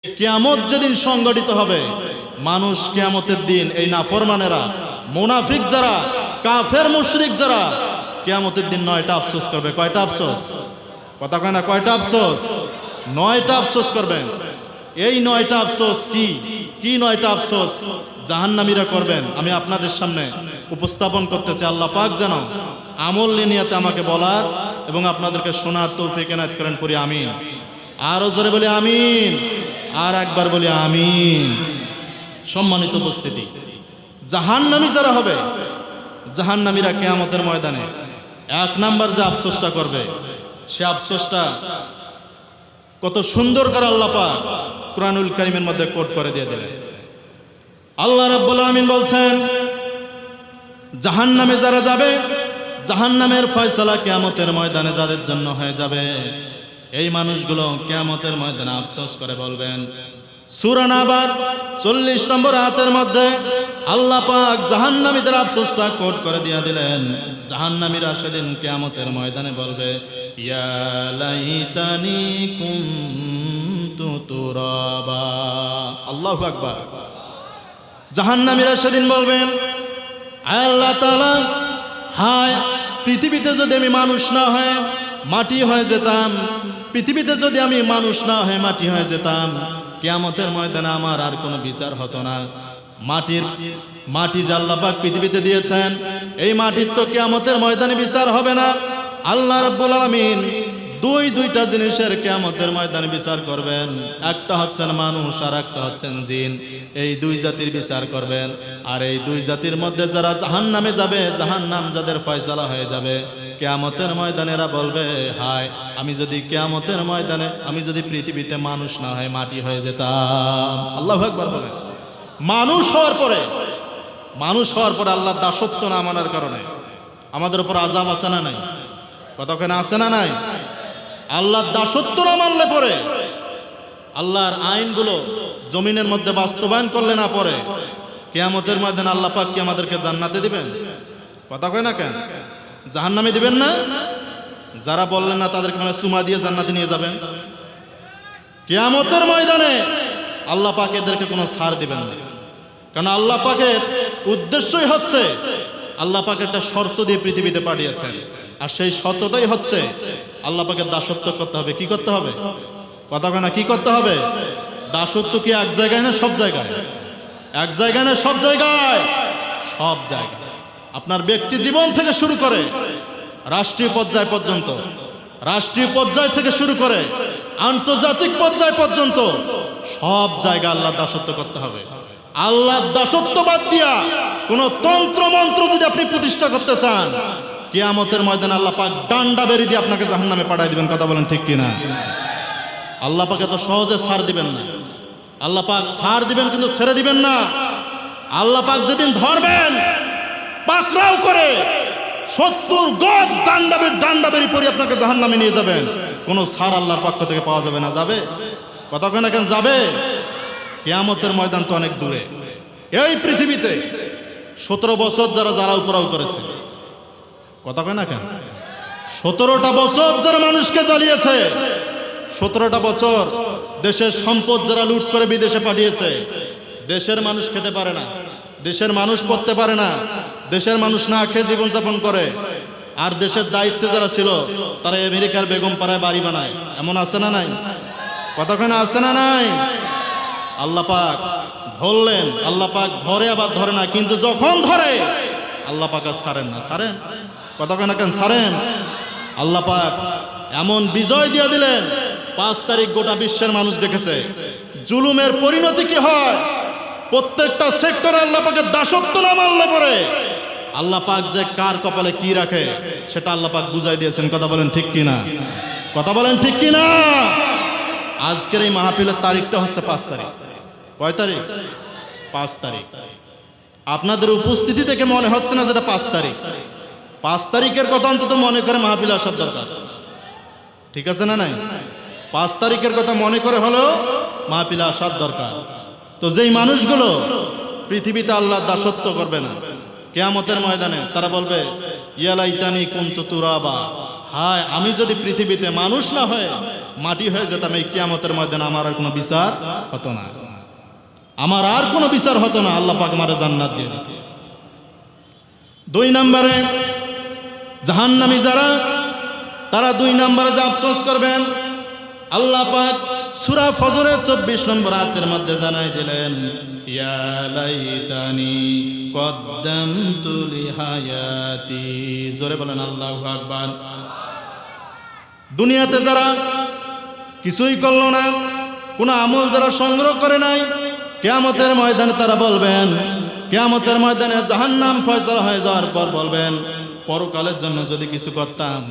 কিয়ামত যেদিন সংগঠিত হবে, মানুষ কিয়ামতের দিন এই নাফরমানেরা, মুনাফিক যারা, কাফের মুশরিক যারা, কিয়ামতের দিন 9টা আফসোস করবে। কয়টা আফসোস? কথা কয় না, কয়টা আফসোস? 9টা আফসোস করবেন। এই 9টা আফসোস কি কি 9টা আফসোস জাহান্নামীরা করবেন আমি আপনাদের সামনে উপস্থাপন করতে চাই। আল্লাহ পাক যেন আমল নিয়াতে আমাকে বলার এবং আপনাদেরকে শোনার তৌফিক এনায়েত করেন, পড়ি আমিন। আরো জোরে বলি আমিন, আর একবার বলি আমিন। সম্মানিত উপস্থিতি, জাহান্নামী যারা হবে, জাহান্নামীরা কিয়ামতের ময়দানে 1 নাম্বার যে আফসোসটা করবে, সে আফসোসটা কত সুন্দর করে আল্লাহ পাক কুরআনুল কারীমের মধ্যে কোট করে দিয়ে দিলেন। আল্লাহ রাব্বুল আমিন বলছেন, জাহান্নামে যারা যাবে, জাহান্নামের ফয়সালা কিয়ামতের ময়দানে যাদের জন্য হয়ে যাবে, এই মানুষগুলো কিয়ামতের ময়দানে আফসোস করে বলবেন। সূরা নাবার 40 নম্বর আয়াতের মধ্যে আল্লাহ পাক জাহান্নামীদের আফসোসটা কোট করে দিয়ে দিলেন। জাহান্নামীরা সেদিন কিয়ামতের ময়দানে বলবে, ইয়া লাইতানি কুনতু তুরাবা। আল্লাহু আকবার। জাহান্নামীরা সেদিন বলবেন, আল্লাহ তাআলা, হায় পৃথিবীতে যদি আমি মানুষ না হয়ে মাটি হয়ে যেতাম, পৃথিবীতে যদি আমি মানুষ না হয়ে মাটি হয়ে যেতাম, কিয়ামতের ময়দানে আমার আর কোনো বিচার হতো না। মাটি যে আল্লাহ পাক পৃথিবীতে দিয়েছেন, এই মাটির তো কিয়ামতের ময়দানে বিচার হবে না। আল্লাহ রাব্বুল আলামিন দুইটা জিনিসের কিয়ামতের ময়দানে বিচার করবেন। একটা হচ্ছেন মানুষ, আর একটা হচ্ছেন জিন। এই 2 জাতির বিচার করবেন। আর এই 2 জাতির মধ্যে যারা জাহান্নামে যাবে, জাহান্নাম যাদের ফয়সালা হয়ে যাবে, কিয়ামতের ময়দানে এরা বলবে, হায় আমি যদি কিয়ামতের ময়দানে আমি যদি পৃথিবীতে মানুষ না হয়ে মাটি হয়ে যেতাম। আল্লাহু আকবার বলেন। মানুষ হওয়ার পরে আল্লাহর দাসত্ব না মানার কারণে আমাদের উপর আযাব আছে না নাই? কতক্ষণ আছে না নাই? আল্লাহর দাসত্ব না মানলে পরে, আল্লাহর আইনগুলো জমিনের মধ্যে বাস্তবায়ন করলে না পরে, কিয়ামতের ময়দানে আল্লাহ পাক কি আমাদেরকে জান্নাতে দিবেন? কথা কয় না কেন? জাহান্নামে দিবেন না? যারা বললেন না তাদেরকে মানে চুমা দিয়ে জান্নাতে নিয়ে যাবেন। কিয়ামতের ময়দানে আল্লাহ পাক এদেরকে কোনো ছাড় দিবেন না। কারণ আল্লাহ পাকের উদ্দেশ্যই হচ্ছে, আল্লাহ পাক একটা শর্ত দিয়ে পৃথিবীতে পাঠিয়েছেন, আর সেই শর্তটাই হচ্ছে আল্লাহ পাকের দাসত্ব করতে হবে। কি করতে হবে? কথা কয় না, কি করতে হবে? দাসত্ব কি এক জায়গায় না সব জায়গায়? এক জায়গায় না সব জায়গায়? সব জায়গায়। আপনার ব্যক্তি জীবন থেকে শুরু করে রাষ্ট্রীয় পর্যায় পর্যন্ত, রাষ্ট্রীয় পর্যায় থেকে শুরু করে আন্তর্জাতিক পর্যায় পর্যন্ত সব জায়গায় আল্লাহর দাসত্ব করতে হবে। আল্লাহর দাসত্ব বাদ দিয়া কোন তন্ত্র মন্ত্র যদি আপনি প্রতিষ্ঠা করতে চান, কিয়ামতের ময়দানে আল্লাহ পাক ডান্ডা বেরি দিয়ে আপনাকে জাহান্নামে পাঠাই দিবেন। কথা বলেন ঠিক কিনা? আল্লাহ পাক এত সহজে ছাড় দিবেন না। আল্লাহ পাক ছাড় দিবেন কিন্তু ছেড়ে দিবেন না। আল্লাহ পাক যেদিন ধরবেন, পাকড়াও করে 70 গজ ডান্ডা বেরি পরে আপনাকে জাহান্নামে নিয়ে যাবেন। কোনো ছাড় আল্লাহর পক্ষ থেকে পাওয়া যাবে না। যাবে? কথা কয় না কেন? যাবে? কিয়ামতের ময়দান তো অনেক দূরে। এই পৃথিবীতে 17 বছর যারা জ্বালাও পোড়াও করেছে, কথা কয় না কেন? 17টা বছর যারা মানুষকে জ্বালিয়েছে, 17টা বছর দেশের সম্পদ যারা লুট করে বিদেশে পাঠিয়েছে, দেশের মানুষ খেতে পারে না, দেশের মানুষ পড়তে পারে না, দেশের মানুষ না খেয়ে জীবনযাপন করে। আর দেশের দায়িত্বে যারা ছিল তারা আমেরিকার বেগম পাড়ায় বাড়ি বানায়। এমন আছে না নাই? কতক্ষণ আছে না নাই? আল্লাহ পাক ধরলেন, আল্লাহ পাক ধরে আবার ধরে না, কিন্তু যখন ধরে আল্লাহ পাক আর ছাড়েন না। ছাড়েন? কতক্ষণ কেন ছাড়েন? আল্লাহ পাক এমন বিজয় দিয়ে দিলেন, 5 তারিখ গোটা বিশ্বের মানুষ দেখেছে জুলুমের পরিণতি কি হয়। প্রত্যেকটা সেক্টরে আল্লাহ পাকের দাসত্ব না মানলে পরে আল্লাহ পাক যে কার কপালে কি রাখে সেটা আল্লাহ পাক বুঝাই দিয়েছেন। কথা বলেন ঠিক কিনা? কথা বলেন ঠিক কিনা? আজকের এই মাহফিলের তারিখটা হচ্ছে 5 তারিখ। কয় তারিখ? 5 তারিখ। আপনাদের উপস্থিতি থেকে মনে হচ্ছে না যেটা 5 তারিখ। 5 তারিখের কথা অন্তত মনে করে মাহফিল আসার দরকার। ঠিক আছে না নাই? 5 তারিখের কথা মনে করে হলো মাহফিল আসার দরকার। তো যেই মানুষগুলো পৃথিবীতে আল্লাহর দাসত্ব করবে না, কিয়ামতের ময়দানে তারা বলবে ইয়া লাইতানি কুনতু তুরাবা, হায় আমি যদি পৃথিবীতে মানুষ না হয়ে মাটি হয়ে যেতাম, এই কিয়ামতের ময়দানে আমার আর কোনো বিচার হতো না, আমার আর কোনো বিচার হতো না, আল্লাহ পাক আমারে জান্নাত দিয়ে দিত। 2 নম্বরে জাহান্নামী যারা, তারা 2 নম্বরে যে আফসোস করবেন, আল্লাহ পাক সূরা ফজরের 24 নম্বর আয়াতের মধ্যে জানাই দিলেন ইয়া লাইতানি কদ্দামতু লিহায়াতি। জোরে বলেন আল্লাহু আকবার। দুনিয়াতে যারা কিছুই করলো না, কোনো আমল যারা সংগ্রহ করে নাই, কিয়ামতের ময়দানে তারা বলবেন, কিয়ামতের ময়দানে জাহান্নাম ফয়সালা হয়ে যাওয়ার পর বলবেন পরকালের জন্য যদি কিছু করতাম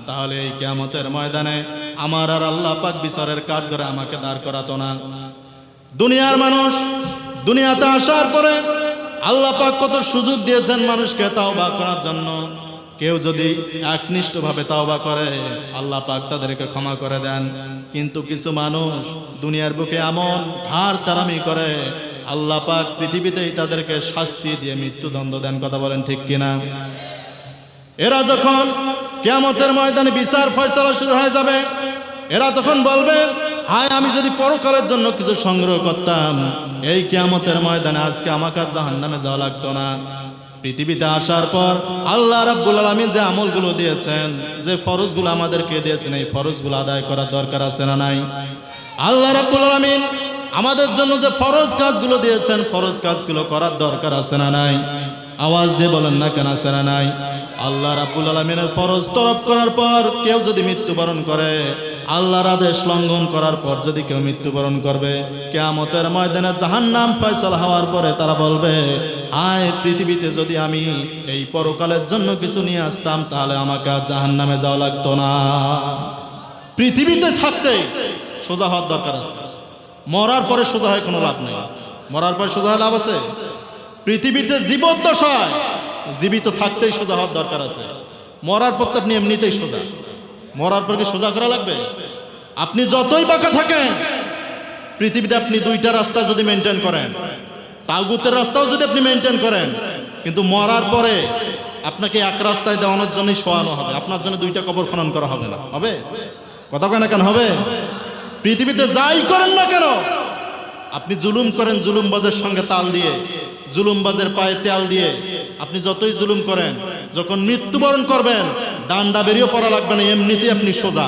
তাহলে এই কিয়ামতের ময়দানে আমার আর আল্লাহ পাক বিচারের কাঠগড়ে আমাকে দাঁড় করাতো না। দুনিয়ার মানুষ দুনিয়াতে আসার পরে আল্লাহ পাক কত সুযোগ দিয়েছেন মানুষকে তাওবা করার জন্য। কেউ যদি একনিষ্ঠভাবে তাওবা করে আল্লাহ পাক তাদেরকে ক্ষমা করে দেন, কিন্তু কিছু মানুষ দুনিয়ার বুকে এমন ধার তারামি করে আল্লাহ পাক পৃথিবীতেই তাদেরকে শাস্তি দিয়ে মৃত্যুদণ্ড দেন। কথা বলেন ঠিক কিনা? এরা যখন কিয়ামতের ময়দানে বিচার ফয়সালা শুরু হয়ে যাবে, এরা তখন বলবে হায় আমি যদি পরকালের জন্য কিছু সংগ্রহ করতাম, এই কিয়ামতের ময়দানে আজকে আমাকে জাহান্নামে যাওয়া লাগতো না। পৃথিবীতে আসার পর আল্লাহ রাব্বুল আলামিন যে আমলগুলো দিয়েছেন, যে ফরজগুলো আমাদেরকে দিয়েছেন, এই ফরজগুলো আদায় করার দরকার আছে না নাই? আল্লাহ রাব্বুল আলামিন আমাদের জন্য যে ফরজ কাজগুলো দিয়েছেন, ফরজ কাজগুলো করার দরকার আছে না নাই? আওয়াজ দিয়ে বলেন না কেন আছে না নাই? আল্লাহ রাব্বুল আলামিনের ফরজ তরফ করার পর কেউ যদি মৃত্যুবরণ করে, আল্লাহর আদেশ লঙ্ঘন করার পর যদি কেউ মৃত্যুবরণ করবে, কিয়ামতের ময়দানে জাহান্নাম ফয়সালা হওয়ার পরে তারা বলবে হায় পৃথিবীতে যদি আমি এই পরকালের জন্য কিছু নিয়ে আসতাম তাহলে আমাকে জাহান্নামে যাওয়া লাগতো না। পৃথিবীতে থাকতে সোজা হওয়ার দরকার আছে, মরার পরে সোজা হয় কোনো লাভ নেই। মরার পরে সোজা হয় লাভ আছে? পৃথিবীতে জীবদ্দশায় জীবিত থাকতেই সোজা হওয়ার দরকার আছে। মরার পর তো আপনি এমনিতেই সোজা, মরার পর কি সোজা করা লাগবে? আপনি যতই বাঁকা থাকেন পৃথিবীতে, আপনি 2টা রাস্তা যদি মেনটেন করেন, তাগুতের রাস্তাও যদি আপনি মেনটেন করেন, কিন্তু মরার পরে আপনাকে এক রাস্তায় দেওয়ানোর জন্যই শোয়ানো হবে, আপনার জন্য 2টা কবর খনন করা হবে না। হবে? কথা কেন কেন হবে? পৃথিবীতে যাই করেন না কেন, আপনি জুলুম করেন জুলুমবাজের সঙ্গে তাল দিয়ে, জুলুমবাজের পায়ে তেল দিয়ে, আপনি যতই জুলুম করেন, যখন মৃত্যুবরণ করবেন ডান্ডা বেরিয়ে পড়া লাগবে না, এমনিতেই আপনি সোজা।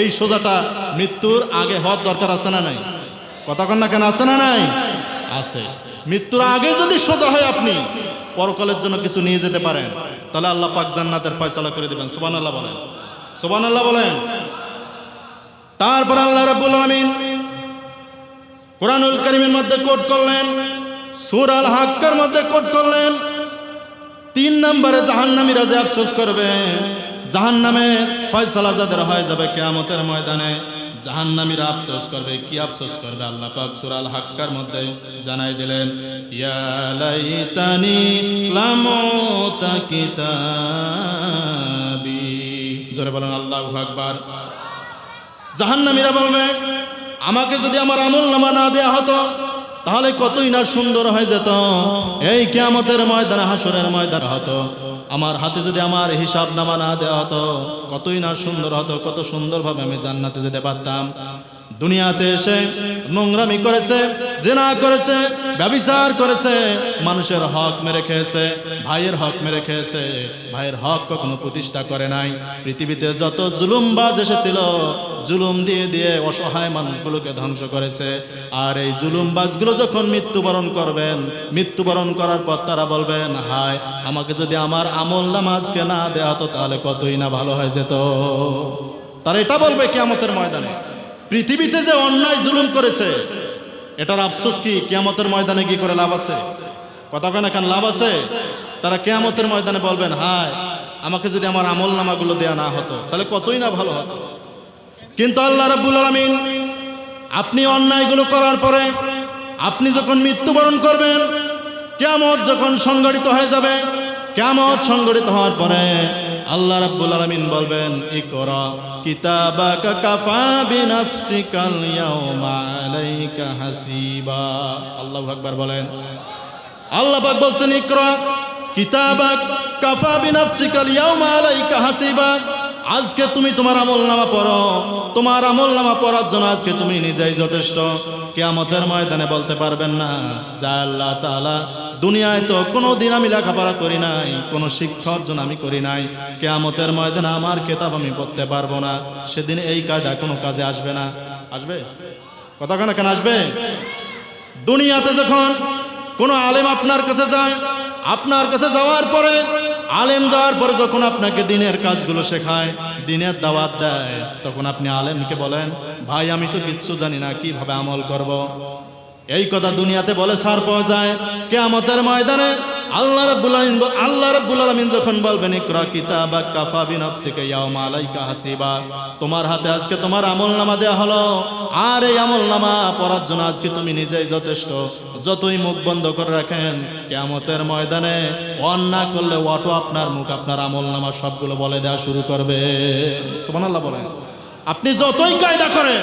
এই সোজাটা মৃত্যুর আগে হওয়ার দরকার আছে না নাই? কথা কন না কেন আছে না নাই? আছে। মৃত্যুর আগে যদি সোজা হয় আপনি পরকালের জন্য কিছু নিয়ে যেতে পারেন, তাহলে আল্লাহ পাক জান্নাতের ফয়সালা করে দিবেন। সুবহানাল্লাহ বলেন, সুবহানাল্লাহ বলেন। তারপর আল্লাহ রাব্বুল আলামিন কোরআনুল কারীমের মধ্যে কোট করলেন, সূরা আল হাক্কার মধ্যে কোট করলেন 3 নম্বরে জাহান্নামীরা যে আফসোস করবে, জাহান্নামে ফয়সালা যাদের হয়ে যাবে কিয়ামতের ময়দানে, জাহান্নামীরা আফসোস করবে। কি আফসোস করবে? আল্লাহ পাক সূরা আল হাক্কার মধ্যে জানাই দিলেন ইয়া লাইতানি লামুতা কিতাবি। জোরে বলেন আল্লাহু আকবার। জাহান্নামীরা বলবে আমাকে যদি আমার আমলনামা না দেয়া হতো তাহলে কতই না সুন্দর হয়ে যেত, এই কিয়ামতের ময়দানে হাসরের ময়দান হতো, আমার হাতে যদি আমার হিসাব নামা না দেওয়া হতো কতই না সুন্দর হতো, কত সুন্দরভাবে আমি জান্নাতে যেতে পারতাম। দুনিয়াতে এসে নোংরামি করেছে, জিনা করেছে, ব্যভিচার করেছে, মানুষের হক মেরে খেয়েছে, ভাইয়ের হক মেরে খেয়েছে, ভাইয়ের হক কখনো প্রতিষ্ঠা করে নাই। পৃথিবীতে যত জুলুমবাজ এসেছিল জুলুম দিয়ে দিয়ে অসহায় মানুষগুলোকে ধ্বংস করেছে। আর এই জুলুমবাজগুলো যখন মৃত্যুবরণ করবেন, মৃত্যুবরণ করার পর তারা বলবেন হায় আমাকে যদি আমার আমল নামাজকে না দেয়া হতো তাহলে কতই না ভালো হয়ে যেত। তারা এটা বলবে কিয়ামতের ময়দানে। পৃথিবীতে যে অন্যায় জুলুম করেছে এটার আফসোস কি কিয়ামতের ময়দানে কি করে লাভ আছে? কথা কেন কেন লাভ আছে? তারা কিয়ামতের ময়দানে বলবেন হায় আমাকে যদি আমার আমল নামাগুলো দেয়া না হতো তাহলে কতই না ভালো হতো। কিন্তু আল্লাহ রাব্বুল আলামিন আপনি অন্যায়গুলো করার পরে আপনি যখন মৃত্যুবরণ করবেন, কিয়ামত যখন সংগঠিত হয়ে যাবে, কিয়ামত সংগঠিত হওয়ার পরে আল্লাহ রাব্বুল আলামিন বলবেন ইকরা কিতাবাকা কাফা বিনাফসিকাল ইয়াউমা আলাইকা হাসিবা। আল্লাহু আকবার বলেন। আল্লাহ পাক বলছেন ইকরা কিতাবাক কাফা বিনাফসিকাল ইয়াউমা আলাইকা হাসিবা। আজকে তুমি তোমার আমলনামা পড়ো, তোমার আমলনামা পড়ার জন্য আজকে তুমি নিজেই যথেষ্ট। কিয়ামতের ময়দানে বলতে পারবেন না যা আল্লাহ তাআলা দুনিয়ায় তো কোনোদিন আমি লেখাপড়া করি নাই, কোনো শিক্ষা অর্জন আমি করি নাই, কিয়ামতের ময়দানে আমার কিতাব আমি পড়তে পারবো না। সেদিন এই কায়দা কোনো কাজে আসবে না। আসবে? কথা কেন আসবে? দুনিয়াতে যখন কোনো আলেম আপনার কাছে যায়, আপনার কাছে যাওয়ার পরে আলেম যাওয়ার পরে যখন আপনাকে দিনের কাজগুলো শেখায়, দিনের দাওয়াত দেয়, তখন আপনি আলেমকে বলেন ভাই আমি তো কিচ্ছু জানি না, কিভাবে আমল করব। এই কথা দুনিয়াতে বলে ছাড় পাওয়া যায়। কিয়ামতের ময়দানে আল্লাহ রাব্বুল আলামিন যখন বলবেন ইকরা কিতাবাক কাফা বিনাফসিকা ইয়াউমা আলাইকা হাসিবা, তোমার হাতে আজকে তোমার আমলনামা দেয়া হলো, আর এই আমলনামা পড়ার জন্য আজকে তুমি নিজেই যথেষ্ট। যতই মুখ বন্ধ করে রাখেন, কিয়ামতের ময়দানে অন্যায় করলে অটো আপনার মুখ, আপনার আমলনামা সবগুলো বলে দেওয়া শুরু করবে। সুবহানাল্লাহ বলেন। আপনি যতই কায়দা করেন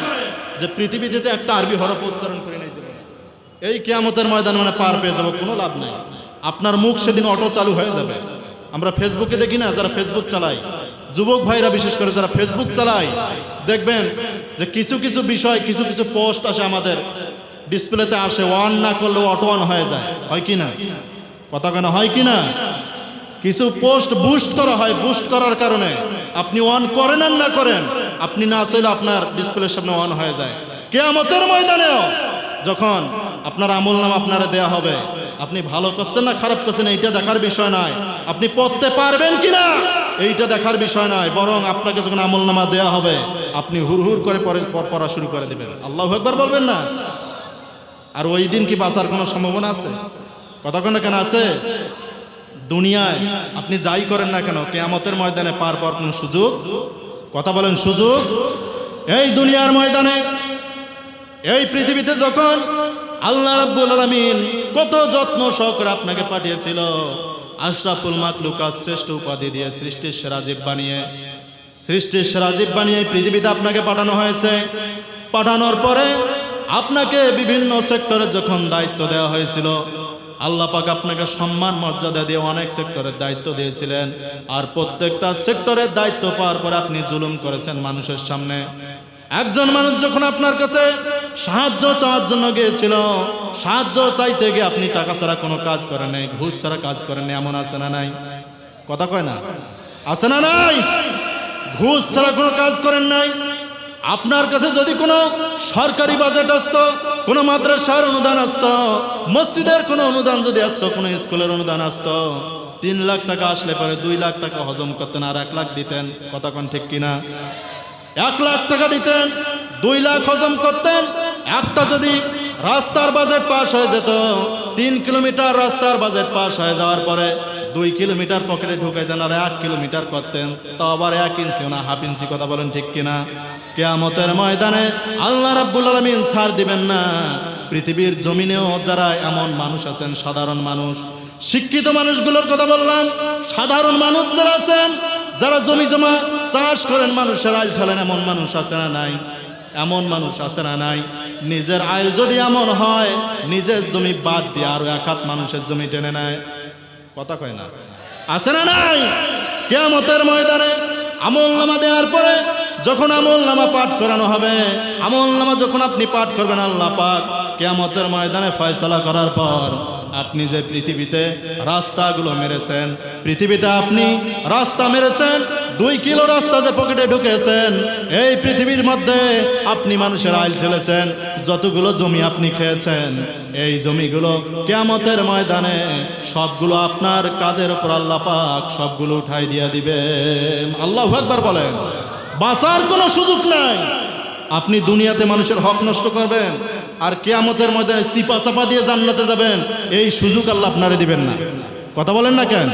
যে পৃথিবীতে একটা আরবি হরফ উচ্চারণ করে নিয়ে যাবেন, এই কিয়ামতের ময়দানে মানে পার পেয়ে যাবো, কোনো লাভ নাই। আপনার মুখ সেদিন অটো চালু হয়ে যাবে। আমরা ফেসবুকে দেখি না, যারা ফেসবুক চালায়, যুবক ভাইরা বিশেষ করে যারা ফেসবুক চালায়, দেখবেন যে কিছু কিছু বিষয়, কিছু কিছু পোস্ট আসে আমাদের ডিসপ্লেতে আসে, অন না করলে অটো অন হয়ে যায়, হয় কি না? কথা কেন হয় কি না? কিছু পোস্ট বুস্ট করা হয়, বুস্ট করার কারণে আপনি অন করেন আর না করেন, আপনি না চাইলে আপনার ডিসপ্লের সামনে অন হয়ে যায়। কিয়ামতের ময়দানেও যখন আপনার আমলনামা আপনারা দেয়া হবে, আপনি ভালো করছেন না খারাপ করছেন এইটা দেখার বিষয় নয়, আপনি পড়তে পারবেন কিনা এইটা দেখার বিষয় নয়, বরং আপনাকে যখন আমলনামা দেয়া হবে আপনি হুড় করে পড়া শুরু করে দেবেন। আল্লাহু আকবার বলবেন না? আর ওই দিন কি বাঁচার কোনো সম্ভাবনা আছে? কথা কেন আছে? দুনিয়ায় আপনি যাই করেন না কেন, কিয়ামতের ময়দানে পার পাওয়ার কোনো সুযোগ, কথা বলেন, সুযোগ এই দুনিয়ার ময়দানে, এই পৃথিবীতে যখন আল্লাহ রাব্বুল আলামিন কত যত্ন সহকারে আপনাকে পাঠিয়েছিল, আশরাফুল মাখলুকাত শ্রেষ্ঠ উপাধি দিয়ে, সৃষ্টির সেরা জীব বানিয়ে পৃথিবীতে আপনাকে পাঠানো হয়েছে। পাঠানোর পরে আপনাকে বিভিন্ন সেক্টরে যখন দায়িত্ব দেওয়া হয়েছিল, আল্লাহ পাক আপনাকে সম্মান মর্যাদা দিয়ে অনেক সেক্টরের দায়িত্ব দিয়েছিলেন, আর প্রত্যেকটা সেক্টরের দায়িত্ব পাওয়ার পরে আপনি জুলুম করেছেন মানুষের সামনে। একজন মানুষ যখন আপনার কাছে সাহায্য চাওয়ার জন্য গিয়েছিল, সাহায্য চাইতে গিয়ে আপনি টাকা ছাড়া কোনো কাজ করেন নাই, ঘুষ ছাড়া কাজ করেন নাই, এমন আছে না নাই? কথা কয় না? আছে না নাই? ঘুষ ছাড়া কোনো কাজ করেন নাই। আপনার কাছে যদি কোনো সরকারি বাজেট আসতো, কোনো মাদ্রাসার অনুদান আসতো, মসজিদের কোনো অনুদান যদি আসতো, কোনো স্কুলের অনুদান আসতো, 3 লাখ টাকা আসলে পরে 2 লাখ টাকা হজম করতেন আর 1 লাখ দিতেন। কথা কোন ঠিক কিনা? 1 লাখ টাকা দিতেন, 2 লাখ হজম করতেন। একটা যদি রাস্তার বাজেট পাস হয়ে যেত, 3 কিলোমিটার রাস্তার বাজেট পাস হয়ে যাওয়ার পরে 2 কিলোমিটার পকেটে ঢুকাইতেন আর 1 কিলোমিটার করতেন, তাও আবার 1 ইঞ্চি না, হাফ ইঞ্চি। কথা বলেন ঠিক কিনা? কিয়ামতের ময়দানে আল্লাহ রাব্বুল আলামিন ছাড় দিবেন না। পৃথিবীর জমিনেও যারা এমন মানুষ আছেন, সাধারণ মানুষ, শিক্ষিত মানুষগুলোর কথা বললাম, সাধারণ মানুষ যারা আছেন, যারা জমি জমা চাষ করেন, মানুষের আইল ঠেলেন, এমন মানুষ আছে না নাই? এমন মানুষ আছে না নাই? নিজের আইল যদি এমন হয়, নিজের জমি বাদ দিয়ে আরো 1 হাত মানুষের জমি টেনে নেয়। কথা কয় না? আছে না নাই? কিয়ামতের ময়দানে আমলনামা দেওয়ার পরে যখন আমলনামা পাঠ করানো হবে, আমলনামা যখন আপনি পাঠ করবেন, আল্লাহ পাক কিয়ামতের ময়দানে ফয়সালা করার পর আপনি যে পৃথিবীতে রাস্তাগুলো মেরেছেন, পৃথিবীতে আপনি রাস্তা মেরেছেন, 2 কিলো রাস্তা যে পকেটে ঢুকেছেন, এই পৃথিবীর মধ্যে আপনি মানুষের আইল ঠেলেছেন, যতগুলো জমি আপনি খেয়েছেন, এই জমিগুলো কিয়ামতের ময়দানে সবগুলো আপনার কাঁধের উপর আল্লাহ পাক সবগুলো উঠাই দিয়ে দিবেন। আল্লাহু আকবার বলেন। বাঁচার কোনো সুযোগ নাই। আপনি দুনিয়াতে মানুষের হক নষ্ট করবেন আর কিয়ামতের ময়দানে চিপা চাপা দিয়ে জান্নাতে যাবেন, এই সুযোগ আল্লাহ আপনারে দিবেন না। কথা বলেন না কেন?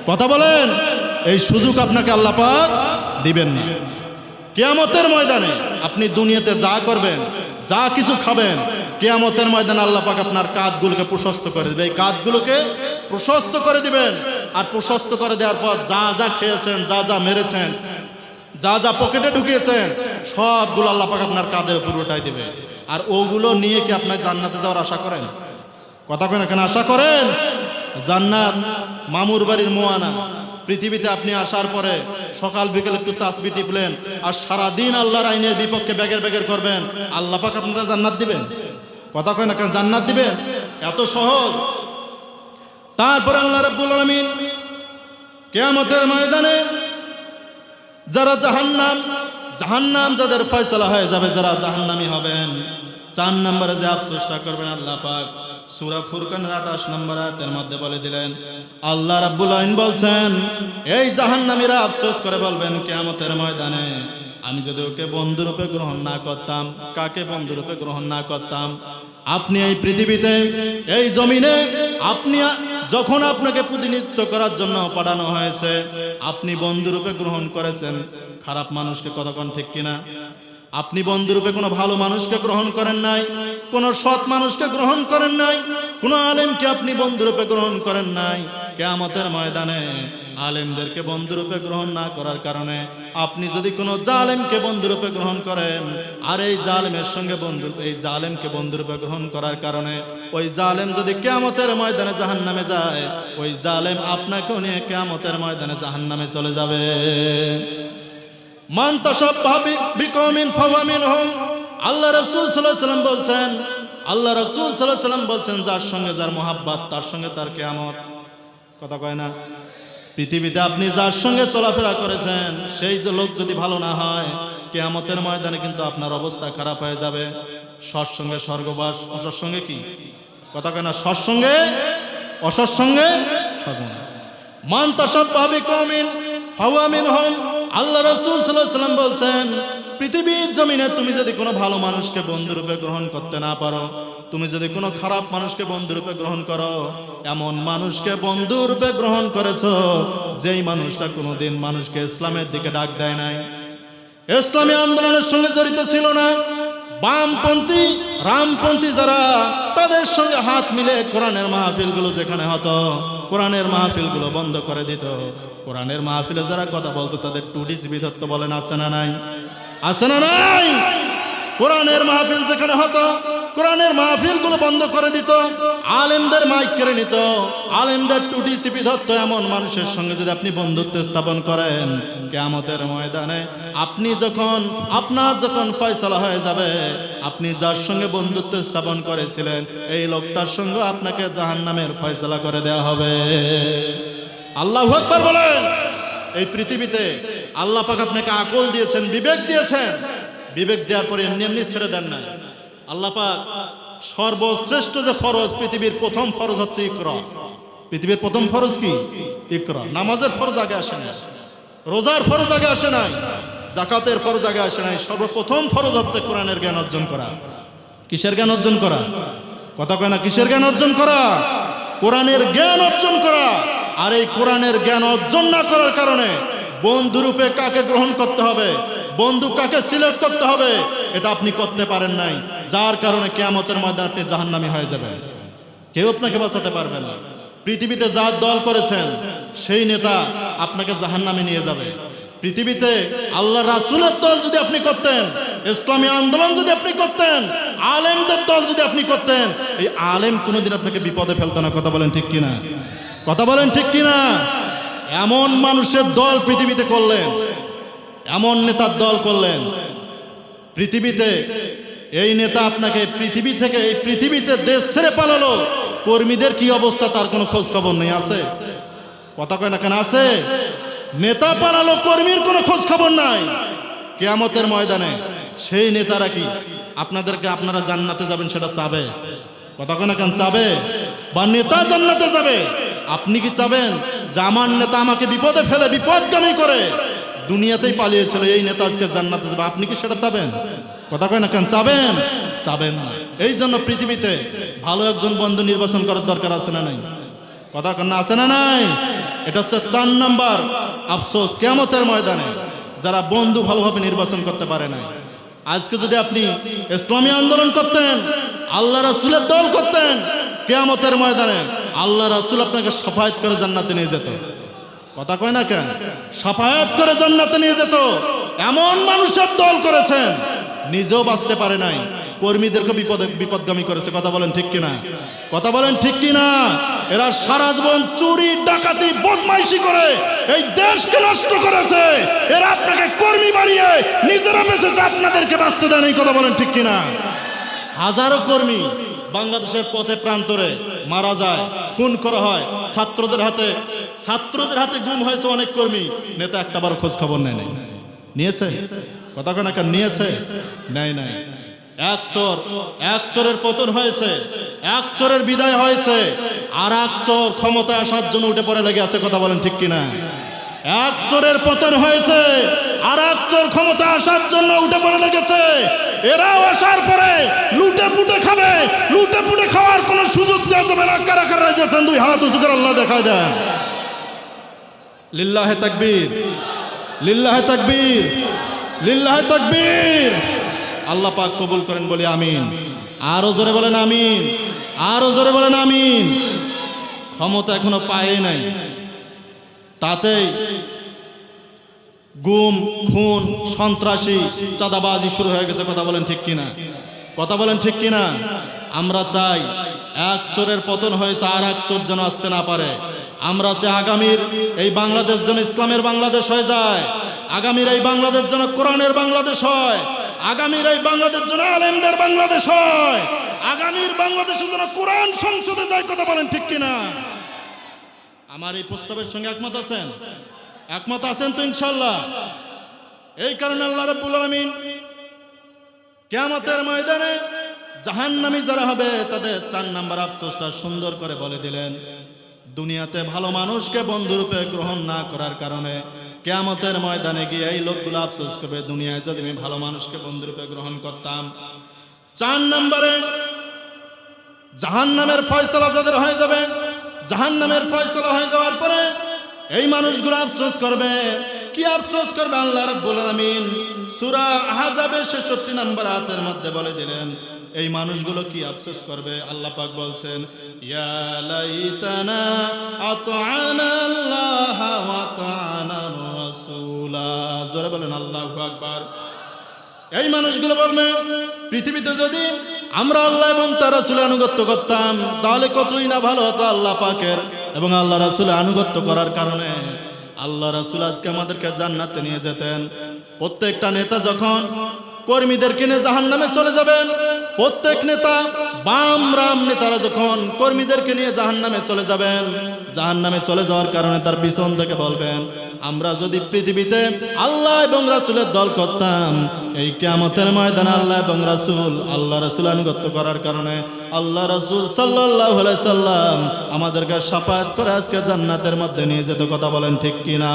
কথা বলেন। এই সুযোগ আপনাকে আল্লাহ পাক দিবেন না। কিয়ামতের ময়দানে আপনি দুনিয়াতে যা করবেন, যা কিছু খাবেন, কিয়ামতের ময়দানে আল্লাহ পাক আপনার কাঁধগুলোকে প্রশস্ত করে দিবে। এই কাঁধগুলোকে প্রশস্ত করে দিবেন, আর প্রশস্ত করে দেওয়ার পর যা যা খেয়েছেন, যা যা মেরেছেন, যা যা পকেটে ঢুকিয়েছেন, সবগুলো আল্লাহ পাক আপনার কাঁধের উপর উঠাই দিবে। আর ওগুলো নিয়ে কি আপনার জান্নাতে যাওয়ার আশা করেন? কথা কেন আশা করেন? জান্নাত মামুর বাড়ির মোয়ানা। পৃথিবীতে আপনি আসার পরে সকাল বিকেল একটু তাসবিহ টিপলেন আর সারাদিন আল্লাহর আইনের বিপক্ষে ব্যাগের করবেন, আল্লাহ পাক আপনারা জান্নাত দিবেন? কথা কয় না কেন, জান্নাত দিবেন? এত সহজ। তারপর আল্লাহ রাব্বুল আলামিন কিয়ামতের ময়দানে যারা জাহান্নাম যাদের ফয়সালা হয়ে যাবে, যারা জাহান্নামী হবেন, 4 নম্বরে যে আফসোসটা করবেন আল্লাহ পাক সূরা ফুরকানের 28 নম্বর আয়াতের মধ্যে বলে দিলেন। আল্লাহ রাব্বুল আলামিন বলছেন, এই জাহান্নামীরা আফসোস করে বলবেন কিয়ামতের ময়দানে, আমি যদি ওকে বন্ধুরূপে গ্রহণ না করতাম। কাকে বন্ধুরূপে গ্রহণ না করতাম? আপনি এই পৃথিবীতে, এই জমিনে আপনি যখন আপনাকে প্রতিনিধিত্ব করার জন্য পাঠানো হয়েছে, আপনি বন্ধুরূপে গ্রহণ করেছেন খারাপ মানুষকে। কতক্ষণ ঠিক কিনা? আপনি বন্ধুরূপে কোনো ভালো মানুষকে গ্রহণ করেন নাই, কোনো সৎ মানুষকে গ্রহণ করেন নাই, কোনো আলেমকে আপনি বন্ধুরূপে গ্রহণ করেন নাই। কিয়ামতের ময়দানে আলেমদেরকে বন্ধুরূপে গ্রহণ না করার কারণে আপনি যদি কোনো জালেমকে বন্ধুরূপে গ্রহণ করেন, আর এই জালেমের সঙ্গে এই জালেমকে বন্ধুরূপে গ্রহণ করার কারণে ওই জালেম যদি কিয়ামতের ময়দানে জাহান্নামে যায়, ওই জালেম আপনাকেও নিয়ে কিয়ামতের ময়দানে জাহান্নামে চলে যাবে। মান তাশাব্বাহা বিকওমিন ফাহুয়া মিনহুম। আল্লাহ রাসূল সাল্লাল্লাহু আলাইহি ওয়াসাল্লাম বলছেন, আল্লাহ রাসূল সাল্লাল্লাহু আলাইহি ওয়াসাল্লাম বলছেন, যার সঙ্গে যার মহব্বত তার সঙ্গে তার কিয়ামত। কথা কয় না? পৃথিবীতে আপনি যার সঙ্গে চলাফেরা করেছেন, সেই যে লোক যদি ভালো না হয়, কিয়ামতের ময়দানে কিন্তু আপনার অবস্থা খারাপ হয়ে যাবে। সৎসঙ্গে স্বর্গবাস, অসৎসঙ্গে কি? কথা কয় না? সৎসঙ্গে অসৎসঙ্গে সর্বনাশ। মান তাশাব্বাহা বিকওমিন ফাহুয়া মিনহুম। আল্লাহ রাসূল সাল্লাল্লাহু আলাইহি ওয়াসাল্লাম বলছেন, পৃথিবীর জমিনে তুমি যদি কোনো ভালো মানুষকে বন্ধুরূপে গ্রহণ করতে না পারো, তুমি যদি কোনো খারাপ মানুষকে বন্ধুরূপে গ্রহণ করো, এমন মানুষকে বন্ধুরূপে গ্রহণ করেছো যেই মানুষটা কোনোদিন মানুষকে ইসলামের দিকে ডাক দেয় নাই, ইসলামী আন্দোলনের সঙ্গে জড়িত ছিল না। বামপন্থী রামপন্থী যারা, তাদের সঙ্গে হাত মিলে কোরআনের মাহফিলগুলো যেখানে হতো, কোরআনের মাহফিলগুলো বন্ধ করে দিত। কোরআনের মাহফিলে যারা কথা বলতো তাদের টুডিসি ধরতো। বলেন আছে না নাই? আছে না নাই? কোরআনের মাহফিল যেখানে হতো, কোরআনের মাহফিলগুলো বন্ধ করে দিত, আলেমদের মাইক কেড়ে নিত, আলেমদের টুটি চিপি ধরত। এমন মানুষের সঙ্গে যদি আপনি বন্ধুত্ব স্থাপন করেন, কিয়ামতের ময়দানে আপনার যখন ফয়সালা হয়ে যাবে, আপনি যার সঙ্গে বন্ধুত্ব স্থাপন করেছিলেন, এই লোকটার সঙ্গে আপনাকে জাহান্নামের ফয়সালা করে দেওয়া হবে। আল্লাহু আকবার বলেন। এই পৃথিবীতে আল্লাহ পাক আপনাকে আকল দিয়েছেন, বিবেক দিয়েছেন। বিবেক দেওয়ার পরে এমনি ছেড়ে দেন না। আল্লাহ পাক সর্বশ্রেষ্ঠ যে ফরজ, পৃথিবীর প্রথম ফরজ হচ্ছে ইকরা। পৃথিবীর প্রথম ফরজ কি? ইকরা। নামাজের ফরজ আগে আসে নাই, রোজার ফরজ আগে আসে নাই, যাকাতের ফরজ আগে আসে নাই। সর্বপ্রথম ফরজ হচ্ছে কোরআনের জ্ঞান অর্জন করা। কিসের জ্ঞান অর্জন করা? কথা কয় না? কিসের জ্ঞান অর্জন করা? কোরআনের জ্ঞান অর্জন করা। আর এই কোরআনের জ্ঞান অর্জন না করার কারণে বন্ধুরূপে কাকে গ্রহণ করতে হবে, বন্ধু কাকে সিলেক্ট করতে হবে, এটা আপনি করতে পারেন নাই। যার কারণে কিয়ামতের ময়দানে আপনি জাহান্নামী হয়ে যাবেন। কেউ আপনাকে বাঁচাতে পারবে না। পৃথিবীতে যার দল করেছেন সেই নেতা আপনাকে জাহান্নামে নিয়ে যাবে। পৃথিবীতে আল্লাহ রাসূলের দল যদি আপনি করতেন, ইসলামী আন্দোলন যদি আপনি করতেন, আলেমদের দল যদি আপনি করতেন, এই আলেম কোনোদিন আপনাকে বিপদে ফেলতো না। কথা বলেন ঠিক কিনা? কথা বলেন ঠিক কিনা? এমন মানুষের দল পৃথিবীতে করলেন, এমন নেতার দল করলেন পৃথিবীতে। এই নেতা আপনাকে পৃথিবী থেকে, এই পৃথিবীতে দেশ ছেড়ে পালালো, কর্মীদের কি অবস্থা তার কোনো খোঁজ খবর নেই। আছে? কথা কয় না কেন? আছে? নেতা পালালো, কর্মীর কোনো খোঁজ খবর নাই। কিয়ামতের ময়দানে সেই নেতারা কি আপনারা জান্নাতে যাবেন সেটা চাবে? কথা কয় না কেন? চাবে? বা নেতা জান্নাতে যাবে, আপনি কি চাবেন যে আমার নেতা আমাকে বিপদে ফেলে, বিপদগামী করে দুনিয়াতেই পালিয়েছিল, এই নেতা আজকে জান্নাতে যাবে? আপনি কি সেটা চাবেন? কথা কয় না কেন? চাবেন? চাবেন না। এই জন্য পৃথিবীতে ভালো একজন বন্ধু নির্বাচন করার দরকার আছে না নাই? কথা কন না? আছে না নাই? এটা হচ্ছে 4 নাম্বার আফসোস কিয়ামতের ময়দানে, যারা বন্ধু ভালোভাবে নির্বাচন করতে পারে না। আজকে যদি আপনি ইসলামী আন্দোলন করতেন, আল্লাহ রাসূলের দল করতেন, কিয়ামতের ময়দানে আল্লাহ রাসূল আপনাকে শাফায়াত করে জান্নাতে নিয়ে যেত। কথা কয় না কেন? শাফায়াত করে জান্নাতে নিয়ে যেত। এমন মানুষের দল করেছেন নিজেও বাঁচতে পারে নাই, কর্মীদেরকে বিপদগামী করেছে। কথা বলেন ঠিক কিনা? কথা বলেন ঠিক কিনা? এরা সারা জীবন চুরি ডাকাতি বদমাইশি করে এই দেশকে নষ্ট করেছে। এরা আপনাকে কর্মী বানিয়ে নিজেরা বেঁচেছে, আপনাদেরকে বাঁচতে দেয় নাই। কথা বলেন ঠিক কিনা? হাজারো কর্মী বাংলাদেশের পথে প্রান্তরে মারা যায়, খুন করা হয়, ছাত্রদের হাতে গুম হয়েছে অনেক কর্মী। নেতা একটাবার খোঁজ খবর নেয় নাই। নিয়েছে? কথা কেন নিয়েছে? নেয় নাই। এক চোরের পতন হয়েছে, এক চোরের বিদায় হয়েছে, আর এক চোর ক্ষমতায় আসার জন্য উঠে পড়ে লেগে আছে। কথা বলেন ঠিক কিনা? এক চোরের পতন হয়েছে, আর এক চোর ক্ষমতা আসার জন্য উঠে পড়ে লেগেছে। এরাও আসার পরে লুটে পুটে খাবে, লুটে পুটে খাওয়ার কোনো সুযোগ দেওয়া যাবে না। কারা কারা যাচ্ছেন দুই হাত উঁচু করে আল্লাহ দেখায় দেন। লিল্লাহে তাকবীর, লিল্লাহে তাকবীর, লিল্লাহে তাকবীর। আল্লাহ পাক কবুল করেন বলি আমিন। আরো জোরে বলেন আমিন, আরো জোরে বলেন আমিন। ক্ষমতা এখনো পায় নাই, তাতেই গুম খুন সন্ত্রাসী চাঁদাবাজি শুরু হয়ে গেছে। কথা বলেন ঠিক কিনা? কথা বলেন ঠিক কিনা? আমরা চাই এক চোরের পতন হয়েছে, আর এক চোর যেন আসতে না পারে। আমরা চাই আগামীর এই বাংলাদেশ যেন ইসলামের বাংলাদেশ হয়ে যায়, আগামীর এই বাংলাদেশ যেন কোরআনের বাংলাদেশ হয়, আগামীর এই বাংলাদেশ যেন আলেমদের বাংলাদেশ হয়, আগামীর বাংলাদেশে যেন কোরআন সংসদে যায়। কথা বলেন ঠিক কিনা? আমার এই প্রস্তাবের সঙ্গে একমত আছেন? একমত আছেন তো ইনশাআল্লাহ? এই কারণে আল্লাহ রাব্বুল আলামিন কিয়ামতের ময়দানে জাহান্নামী যারা হবে তাদের 4 নাম্বার আফসোসটা সুন্দর করে বলে দিলেন। দুনিয়াতে ভালো মানুষকে বন্ধুরূপে গ্রহণ না করার কারণে কিয়ামতের ময়দানে গিয়ে এই লোকগুলো আফসোস করবে, দুনিয়ায় যদি আমি ভালো মানুষকে বন্ধুরূপে গ্রহণ করতাম। 4 নম্বরে জাহান্নামের ফয়সালা যাদের হয়ে যাবে, জাহান্নামের ফয়সালা হয়ে যাওয়ার পরে এই মানুষগুলো আফসোস করবে। কি আফসোস করবে? আল্লাহ রাব্বুল আলামিন সূরা আহজাবের 66 নম্বর আয়াতের মধ্যে বলে দিলেন এই মানুষগুলো কি আফসোস করবে। আল্লাহ পাক বলছেন, ইয়া লাইতানা আতআনা আল্লাহ ওয়া আতআনা রাসূলা। জোরে বলেন আল্লাহু আকবার। এই মানুষগুলো বলবে পৃথিবীতে যদি আমরা আল্লাহ এবং তার রাসূলের আনুগত্য করতাম তাহলে কতই না ভালো হতো। আল্লাহ পাকের এবং আল্লাহ রাসূলের আনুগত্য করার কারণে আল্লাহ রাসূল আজকে আমাদেরকে জান্নাতে নিয়ে যেতেন। প্রত্যেকটা নেতা যখন কর্মীদেরকে নিয়ে জাহান্নামে চলে যাবেন, প্রত্যেক নেতা বাম রাম নেতারা যখন কর্মীদেরকে নিয়ে জাহান্নামে চলে যাবেন, জাহান্নামে চলে যাওয়ার কারণে তার পিছন থেকে বলবেন, আমরা যদি পৃথিবীতে আল্লাহ এবং রাসূলের দল করতাম, এই কিয়ামতের ময়দানে আল্লাহ এবং রাসূল, আল্লাহ রাসূল আনুগত্য করার কারণে আল্লাহ রাসূল সাল্লাল্লাহু আলাইহি সাল্লাম আমাদেরকে শাফায়াত করে আজকে জান্নাতের মধ্যে নিয়ে যেত। কথা বলেন ঠিক কিনা?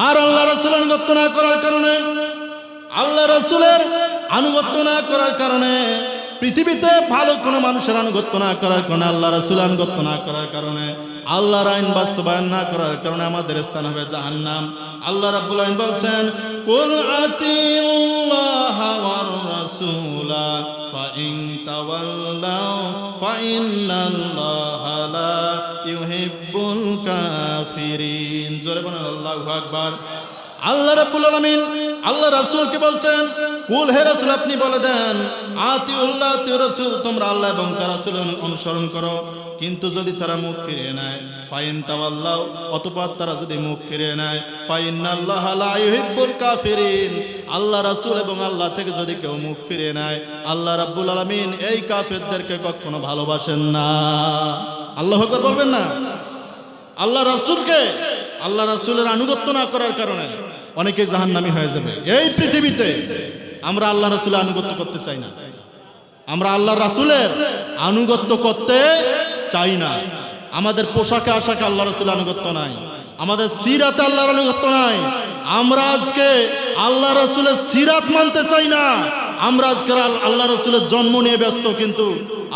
আর আল্লাহ রাসূল আনুগত্য না করার কারণে, আল্লাহ রাসূলের আনুগত্য না করার কারণে, পৃথিবীতে ভালো কোনো মানুষের আনুগত্য না করার কারণে, আল্লাহ রাসূল আনুগত্য না করার কারণে, আল্লাহর আইন বাস্তবায়ন না করার কারণে আমাদের স্থান হবে জাহান্নাম। আল্লাহ রাব্বুল আলামিন বলছেন, কুল আতিউল্লাহা ওয়ার রাসূলা ফাইন তাওয়াল্লাউ ফাইন্নাল্লাহা লা ইউহিব্বুল কাফিরিন। জোরে বলেন আল্লাহু আকবার। আল্লাহ রাব্বুল আলামিন আল্লাহ রাসূলকে বলছেন, কুল হে রাসূল আপনি বলে দেন, আতিউল্লাহ আতিউ রাসূল, তোমরা আল্লাহ এবং তার রাসূলের অনুসরণ করো। কিন্তু যদি তারা মুখ ফিরিয়ে নেয়, ফাইন তাওয়াল্লাউ, অতঃপর তারা যদি মুখ ফিরিয়ে নেয়, ফাইন্নাল্লাহা লা ইউহিব্বুল কাফিরিন, আল্লাহ রাসূল এবং আল্লাহ থেকে যদি কেউ মুখ ফিরিয়ে নেয়, আল্লাহ রাব্বুল আলামিন এই কাফেরদেরকে কখনো ভালোবাসেন না। আল্লাহু আকবার বলবেন না? আল্লাহ রাসূলকে, আল্লাহ রাসূলের আনুগত্য না করার কারণে অনেকে জাহান্নামী হয়ে যাবে। এই পৃথিবীতে আমরা আল্লাহ রাসূলের আনুগত্য করতে চাই না, আমরা আল্লাহ রাসূলের আনুগত্য করতে চাই না। আমাদের পোশাকে আশাকে আল্লাহ রাসূলের আনুগত্য নাই, আমাদের সিরাতে আল্লাহর আনুগত্য নাই। আমরা আজকে আল্লাহ রাসূলের সিরাত মানতে চাই না। আমরা আজকে আল্লাহ রাসূলের জন্ম নিয়ে ব্যস্ত, কিন্তু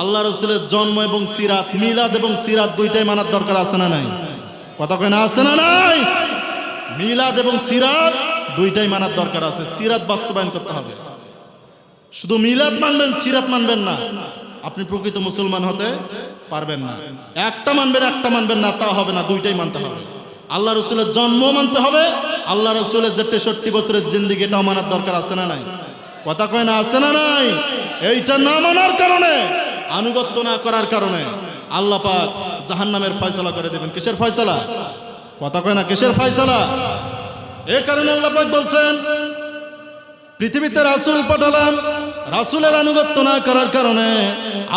আল্লাহ রাসূলের জন্ম এবং সিরাত, মিলাদ এবং সিরাত দুইটাই মানার দরকার আছে না নাই? কথা কয় না আছে না নাই? মিলাদ এবং সিরাত দুইটাই মানার দরকার আছে। সিরাত বাস্তবায়ন করতে হবে। শুধু মিলাদ মানবেন, সিরাত মানবেন না, আপনি প্রকৃত মুসলমান হতে পারবেন না। একটা মানবেন, একটা মানবেন না, তা হবে না, দুইটাই মানতে হবে। আল্লাহ রাসূলের জন্ম মানতে হবে, আল্লাহ রাসূলের যে 63 বছরের জিন্দেগি এটাও মানার দরকার আছে না নাই? কথা কয় না, আছে না নাই? এইটা না মানার কারণে, আনুগত্য না করার কারণে আল্লাহ পাক জাহান্নামের ফয়সালা করে দেবেন। কিসের ফয়সালা? কথা কয় না, কিসের ফয়সালা? এই কারণে আল্লাহ পাক বলছেন পৃথিবীতে রাসূল পাঠালাম, রাসূলের আনুগত্য না করার কারণে,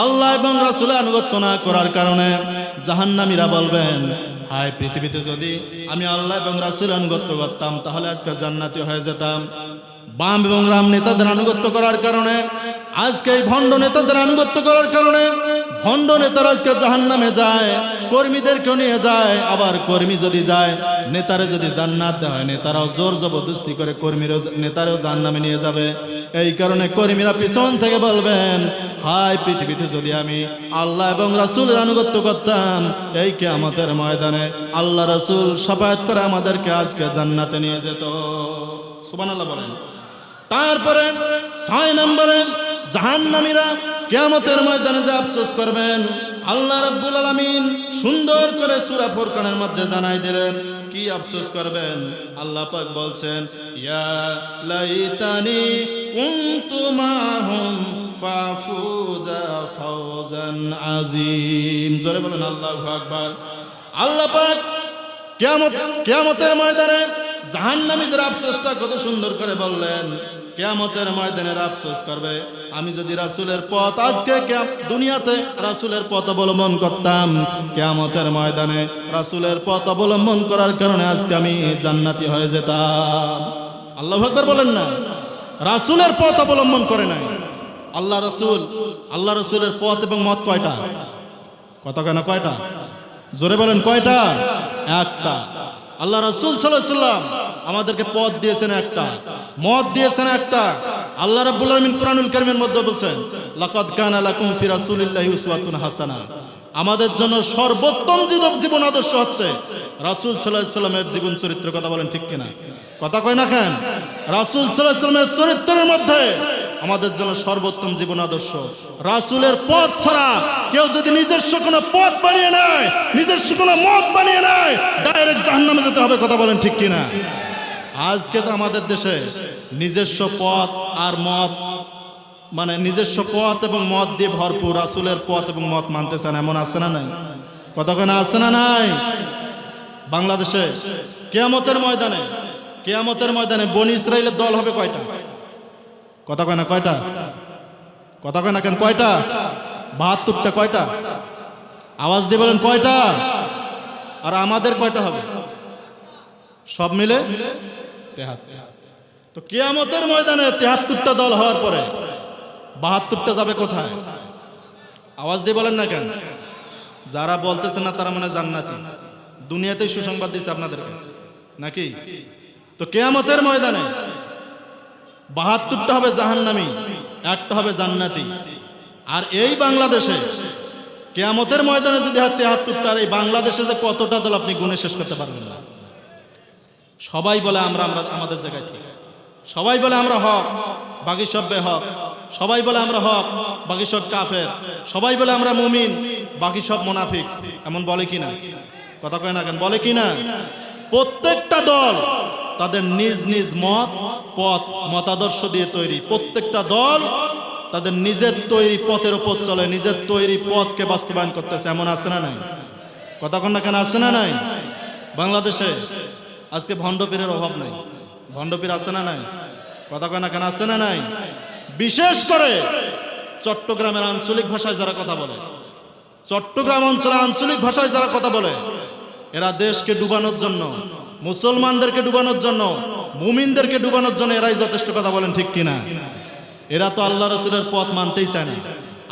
আল্লাহ এবং রাসূলের আনুগত্য না করার কারণে জাহান্নামীরা বলবেন, হায় পৃথিবীতে যদি আমি আল্লাহ এবং রাসূলের আনুগত্য করতাম তাহলে আজকে জান্নাতি হয়ে যেতাম। বাম এবং রাম নেতাদের আনুগত্য করার কারণে, আজকে এই ভণ্ড নেতাদের আনুগত্য করার কারণে ভণ্ড নেতারা আজকে জাহান্নামে যায়, কর্মীদেরকেও নিয়ে যায়। আবার কর্মী যদি যায়, নেতারে যদি জান্নাত দেওয়া হয়, নেতারাও জোর জবরদস্তি করে কর্মীরাও নেতারাও জাহান্নামে নিয়ে যাবে। এই কারণে কর্মীরা পিছন থেকে বলবেন, হায় পৃথিবীতে যদি আমি আল্লাহ এবং রাসূলের আনুগত্য করতাম, এই কিয়ামতের ময়দানে আল্লাহ রাসূল শাফায়াত করে আমাদেরকে আজকে জান্নাতে নিয়ে যেত। সুবহানাল্লাহ বলেন। তারপরে 6 নম্বরে জাহান্নামীরা কিয়ামতের ময়দানে যে আফসোস করবেন, আল্লাহ রাব্বুল আলামিন সুন্দর করে সূরা ফুরকানের মধ্যে জানাই দিলেন কি আফসোস করবেন। আল্লাহ পাক বলছেন, ইয়া লাইতানি কুনতু মাহুম ফাফুজা ফাওজান আযীম। জোরে বলেন আল্লাহু আকবার। আল্লাহ পাক কিয়ামতের ময়দানে জাহান্নামীদের আফসোসটা কত সুন্দর করে বললেন। কিয়ামতের ময়দানের আফসোস করবে, আমি যদি রাসূলের পথ আজকে দুনিয়াতে রাসূলের পথ অবলম্বন করতাম, কিয়ামতের ময়দানে রাসূলের পথ অবলম্বন করার কারণে আজকে আমি জান্নাতি হয়ে যেতাম। আল্লাহু আকবার বলেন না। রাসূলের পথ অবলম্বন করে নাই আল্লাহ রাসূলের পথ এবং মত কয়টা? কথা কেন কয়টা? জোরে বলেন কয়টা? একটা। আল্লাহ রাসূল সাল্লাল্লাহু আলাইহি ওয়াসাল্লাম আমাদেরকে পথ দিয়েছেন একটা, মত দিয়েছেন একটা। আল্লাহ রাব্বুল আলামিন কুরআনুল কারীমের মধ্যে বলছেন, লাকাদ কানা লাকুম ফি রাসূলিল্লাহি উসওয়াতুন হাসানাহ। আমাদের জন্য সর্বোত্তম জীবন আদর্শ হচ্ছে রাসূল সাল্লাল্লাহু আলাইহি ওয়াসাল্লামের জীবন চরিত্র। কথা বলেন ঠিক কিনা? কথা কয় না কেন? রাসূল সাল্লাল্লাহু আলাইহি ওয়াসাল্লামের চরিত্রের মধ্যে আমাদের জন্য সর্বোত্তম জীবন আদর্শ। রাসূলের পথ ছাড়া কেউ যদি নিজস্ব কোনো পথ বানিয়ে নেয়, নিজস্ব কোনো মত বানিয়ে নেয়, ডাইরেক্ট জাহান্নামে যেতে হবে। কথা বলেন ঠিক কিনা? আজকে তো আমাদের দেশে নিজস্ব পথ আর মত, মানে নিজস্ব পথ এবং মত দিয়ে ভরপুর। রাসূলের পথ এবং মত মানতে চান, এমন আছে না নাই? কথা কেন আছে না নাই? বাংলাদেশে কিয়ামতের ময়দানে বনি ইসরাইলের দল হবে কয়টা? কথা কয় না কয়টা? কথা কয় না কেন? কয়টা? 72টা। কয়টা? আওয়াজ দিয়ে বলেন কয়টা? আর আমাদের কয়টা হবে? সব মিলে 73। তো কিয়ামতের ময়দানে 73টা দল হওয়ার পরে 72টা যাবে কোথায়? আওয়াজ দিয়ে বলেন না কেন? যারা বলতেছেন না তারা মানে জান্নাতি। দুনিয়াতেই সুসংবাদ দিচ্ছে আপনাদেরকে নাকি? তো কিয়ামতের ময়দানে 72টা হবে জাহান্নামী, একটা হবে জান্নাতি। আর এই বাংলাদেশে কিয়ামতের ময়দানে যদি 73টা, আর এই বাংলাদেশে যে কতটা দল আপনি গুণে শেষ করতে পারবেন না। সবাই বলে আমরা আমাদের জায়গায় ঠিক, সবাই বলে আমরা হক, বাকি সব বেহক। সবাই বলে আমরা হক, বাকি সব কাফের। সবাই বলে আমরা মুমিন, বাকি সব মুনাফিক। এমন বলে কিনা? কথা কয় না কেন? বলে কিনা? প্রত্যেকটা দল তাদের নিজ নিজ মতাদর্শ দিয়ে তৈরি। প্রত্যেকটা দল তাদের নিজের তৈরি পথের উপর চলে, নিজের তৈরি পথকে বাস্তবায়ন করতেছে। এমন আছে না নাই? কথা কন না কেন? আছে না নাই? বাংলাদেশে আজকে ভণ্ডপীরের অভাব নাই। ভণ্ডপীর আছে না নাই? কথা কয় না কেন? আছে না নাই? বিশেষ করে চট্টগ্রামের আঞ্চলিক ভাষায় যারা কথা বলে, চট্টগ্রাম অঞ্চলে আঞ্চলিক ভাষায় যারা কথা বলে, এরা দেশকে ডুবানোর জন্য, মুসলমানদেরকে ডুবানোর জন্য, মুমিনদেরকে ডুবানোর জন্য এরাই যথেষ্ট। কথা বলেন ঠিক কিনা? এরা তো আল্লাহ রাসূলের পথ মানতেই চায় না।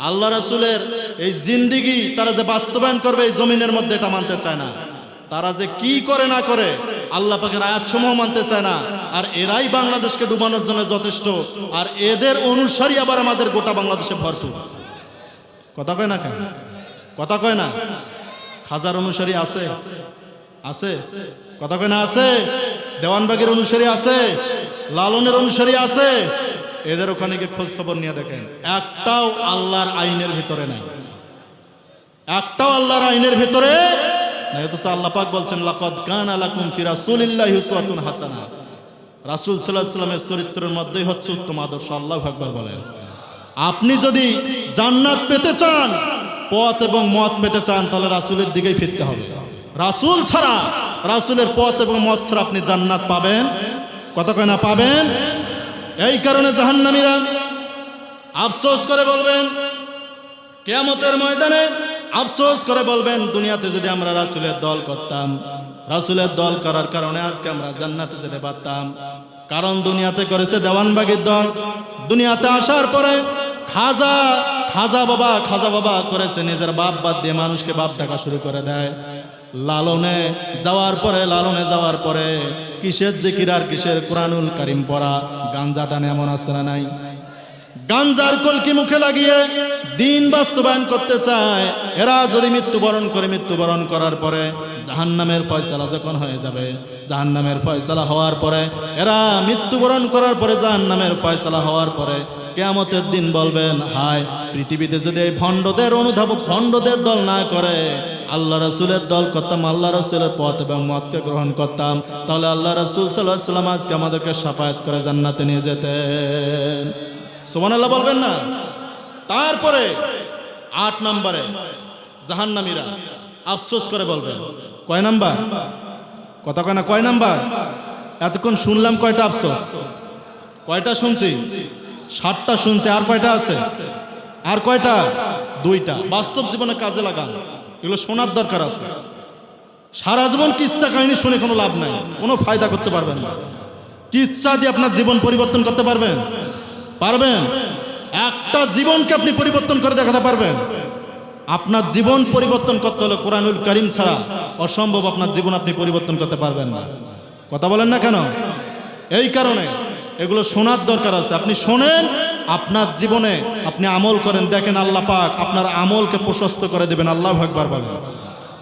আল্লাহ রাসূলের এই জিন্দেগি তারা যে বাস্তবায়ন করবে এই জমিনের মধ্যে, এটা মানতে চায় না। তারা যে কি করে না করে আল্লাহ পাকের আয়াতসমূহ মানতে চায় না। আর এরাই বাংলাদেশকে ডুবানোর জন্য যথেষ্ট। আর এদের অনুসারী আবার আমাদের গোটা বাংলাদেশে ভরপুর। কথা কয় না কেন? কথা কয় না? খাজার অনুসারী আছে, আছে। কথা কয় না? আছে। দেওয়ানবাগের অনুসারী আছে, লালনের অনুসারী আছে। এদের ওখানে গিয়ে খোঁজ খবর নিয়ে দেখেন, একটাও আল্লাহর আইনের ভিতরে নাই। একটাও আল্লাহর আইনের ভিতরে নাই। অথচ আল্লাহ পাক বলছেন, লাকাদ কানা লাকুম ফি রাসূলিল্লাহি উসওয়াতুন হাসানাহ। রাসূল সাল্লাল্লাহু আলাইহি ওয়াসাল্লামের চরিত্রের মধ্যেই হচ্ছে উত্তম আদর্শ। আল্লাহু আকবার বলেন। আপনি যদি জান্নাত পেতে চান, পথ এবং মত পেতে চান, তাহলে রাসূলের দিকেই ফিরতে হবে। রাসূল ছাড়া, রাসূলের পথ এবং মত ছাড়া আপনি জান্নাত পাবেন কত না পাবেন। এই কারণে জাহান্নামীরা আফসোস করে বলবেন কিয়ামতের ময়দানে, আফসোস করে বলবেন দুনিয়াতে যদি আমরা রাসূলের দল করতাম, রাসূলের দল করার কারণে আজকে আমরা জান্নাতে যেতে পারতাম। কারণ দুনিয়াতে করেছে দেওয়ানবাগির দল, দুনিয়াতে আসার পরে খাজা বাবা করেছে, নিজের বাপ বাদ দিয়ে মানুষকে বাপ ডাকা শুরু করে দেয়। লালনে যাওয়ার পরে কিসের জিকির আর কিসের কোরআনুল কারীম পড়া, গাঞ্জা টানে এমন আছে না নাই? গাঞ্জার কলকি মুখে লাগিয়ে দিন বাস্তবায়ন করতে চায়। এরা যদি মৃত্যুবরণ করার পরে জাহান্নামের ফয়সালা যখন হয়ে যাবে, জাহান্নামের ফয়সালা হওয়ার পরে, এরা মৃত্যুবরণ করার পরে জাহান্নামের ফয়সালা হওয়ার পরে কিয়ামতের দিন বলবেন, হায় পৃথিবীতে যদি এই ভণ্ডদের দল না করে আল্লাহ রাসূলের দল করতাম, আল্লাহ রাসূলের পথ এবং মতকে গ্রহণ করতাম, তাহলে আল্লাহ রাসূল সাল্লাল্লাহু আলাইহি ওয়াসাল্লাম আজকে আমাদেরকে শাফায়াত করে জান্নাতে নিয়ে যেতেন। সুবহানাল্লাহ বলবেন না? তারপরে 8 নম্বরে জাহান্নামীরা আফসোস করে বলবেন, কয় নাম্বার কথা কয় না, কয় নাম্বার? এতক্ষণ শুনলাম কয়টা আফসোস? কয়টা শুনছি? 7টা শুনছি। আর কয়টা আছে? আর কয়টা? 2টা। বাস্তব জীবনে কাজে লাগান, এগুলো শোনার দরকার আছে। সারা জীবন কিচ্ছা কাহিনী শুনে কোনো লাভ নাই, কোনো ফায়দা করতে পারবেন না। কিচ্ছা দিয়ে আপনার জীবন পরিবর্তন করতে পারবেন? একটা জীবনকে আপনি পরিবর্তন করে দেখাতে পারবেন? আপনার জীবন পরিবর্তন করতে হলে কোরআনুল কারীম ছাড়া অসম্ভব। আপনার জীবন আপনি পরিবর্তন করতে পারবেন না। কথা বলেন না কেন? এই কারণে এগুলো শোনার দরকার আছে। আপনি শোনেন, আপনার জীবনে আপনি আমল করেন, দেখেন আল্লাহ পাক আপনার আমলকে প্রশস্ত করে দেবেন। আল্লাহু আকবার বলেন,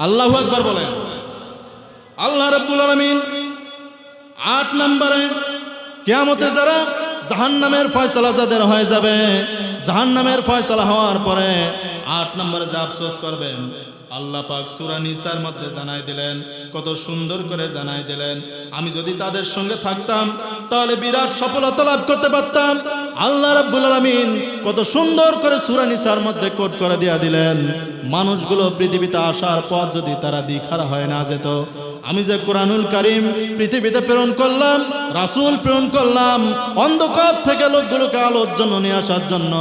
আল্লাহু আকবার বলেন। আল্লাহ রাব্বুল আলামিন 8 নম্বরে কিয়ামতে যারা জাহান্নামের ফয়সালা যাদের হয়ে যাবে, জাহান্নামের ফয়সালা হওয়ার পরে 8 নম্বরে যা আফসোস করবেন, আল্লাহ পাক সূরা নিসার মধ্যে জানাই দিলেন, কত সুন্দর করে জানাই দিলেন, আমি যদি তাদের সঙ্গে থাকতাম তাহলে বিরাট সফলতা লাভ করতে পারতাম। আল্লাহ রাব্বুল আলামিন কত সুন্দর করে সূরা নিসার মধ্যে কোট করে দিয়া দিলেন, মানুষগুলো পৃথিবীতে আসার পর যদি তারা দিখারা হয়ে না যেত, আমি যে কোরআনুল কারীম পৃথিবীতে প্রেরণ করলাম, রাসূল প্রেরণ করলাম, অন্ধকার থেকে লোকগুলোকে আলোর জন্য নিয়ে আসার জন্য,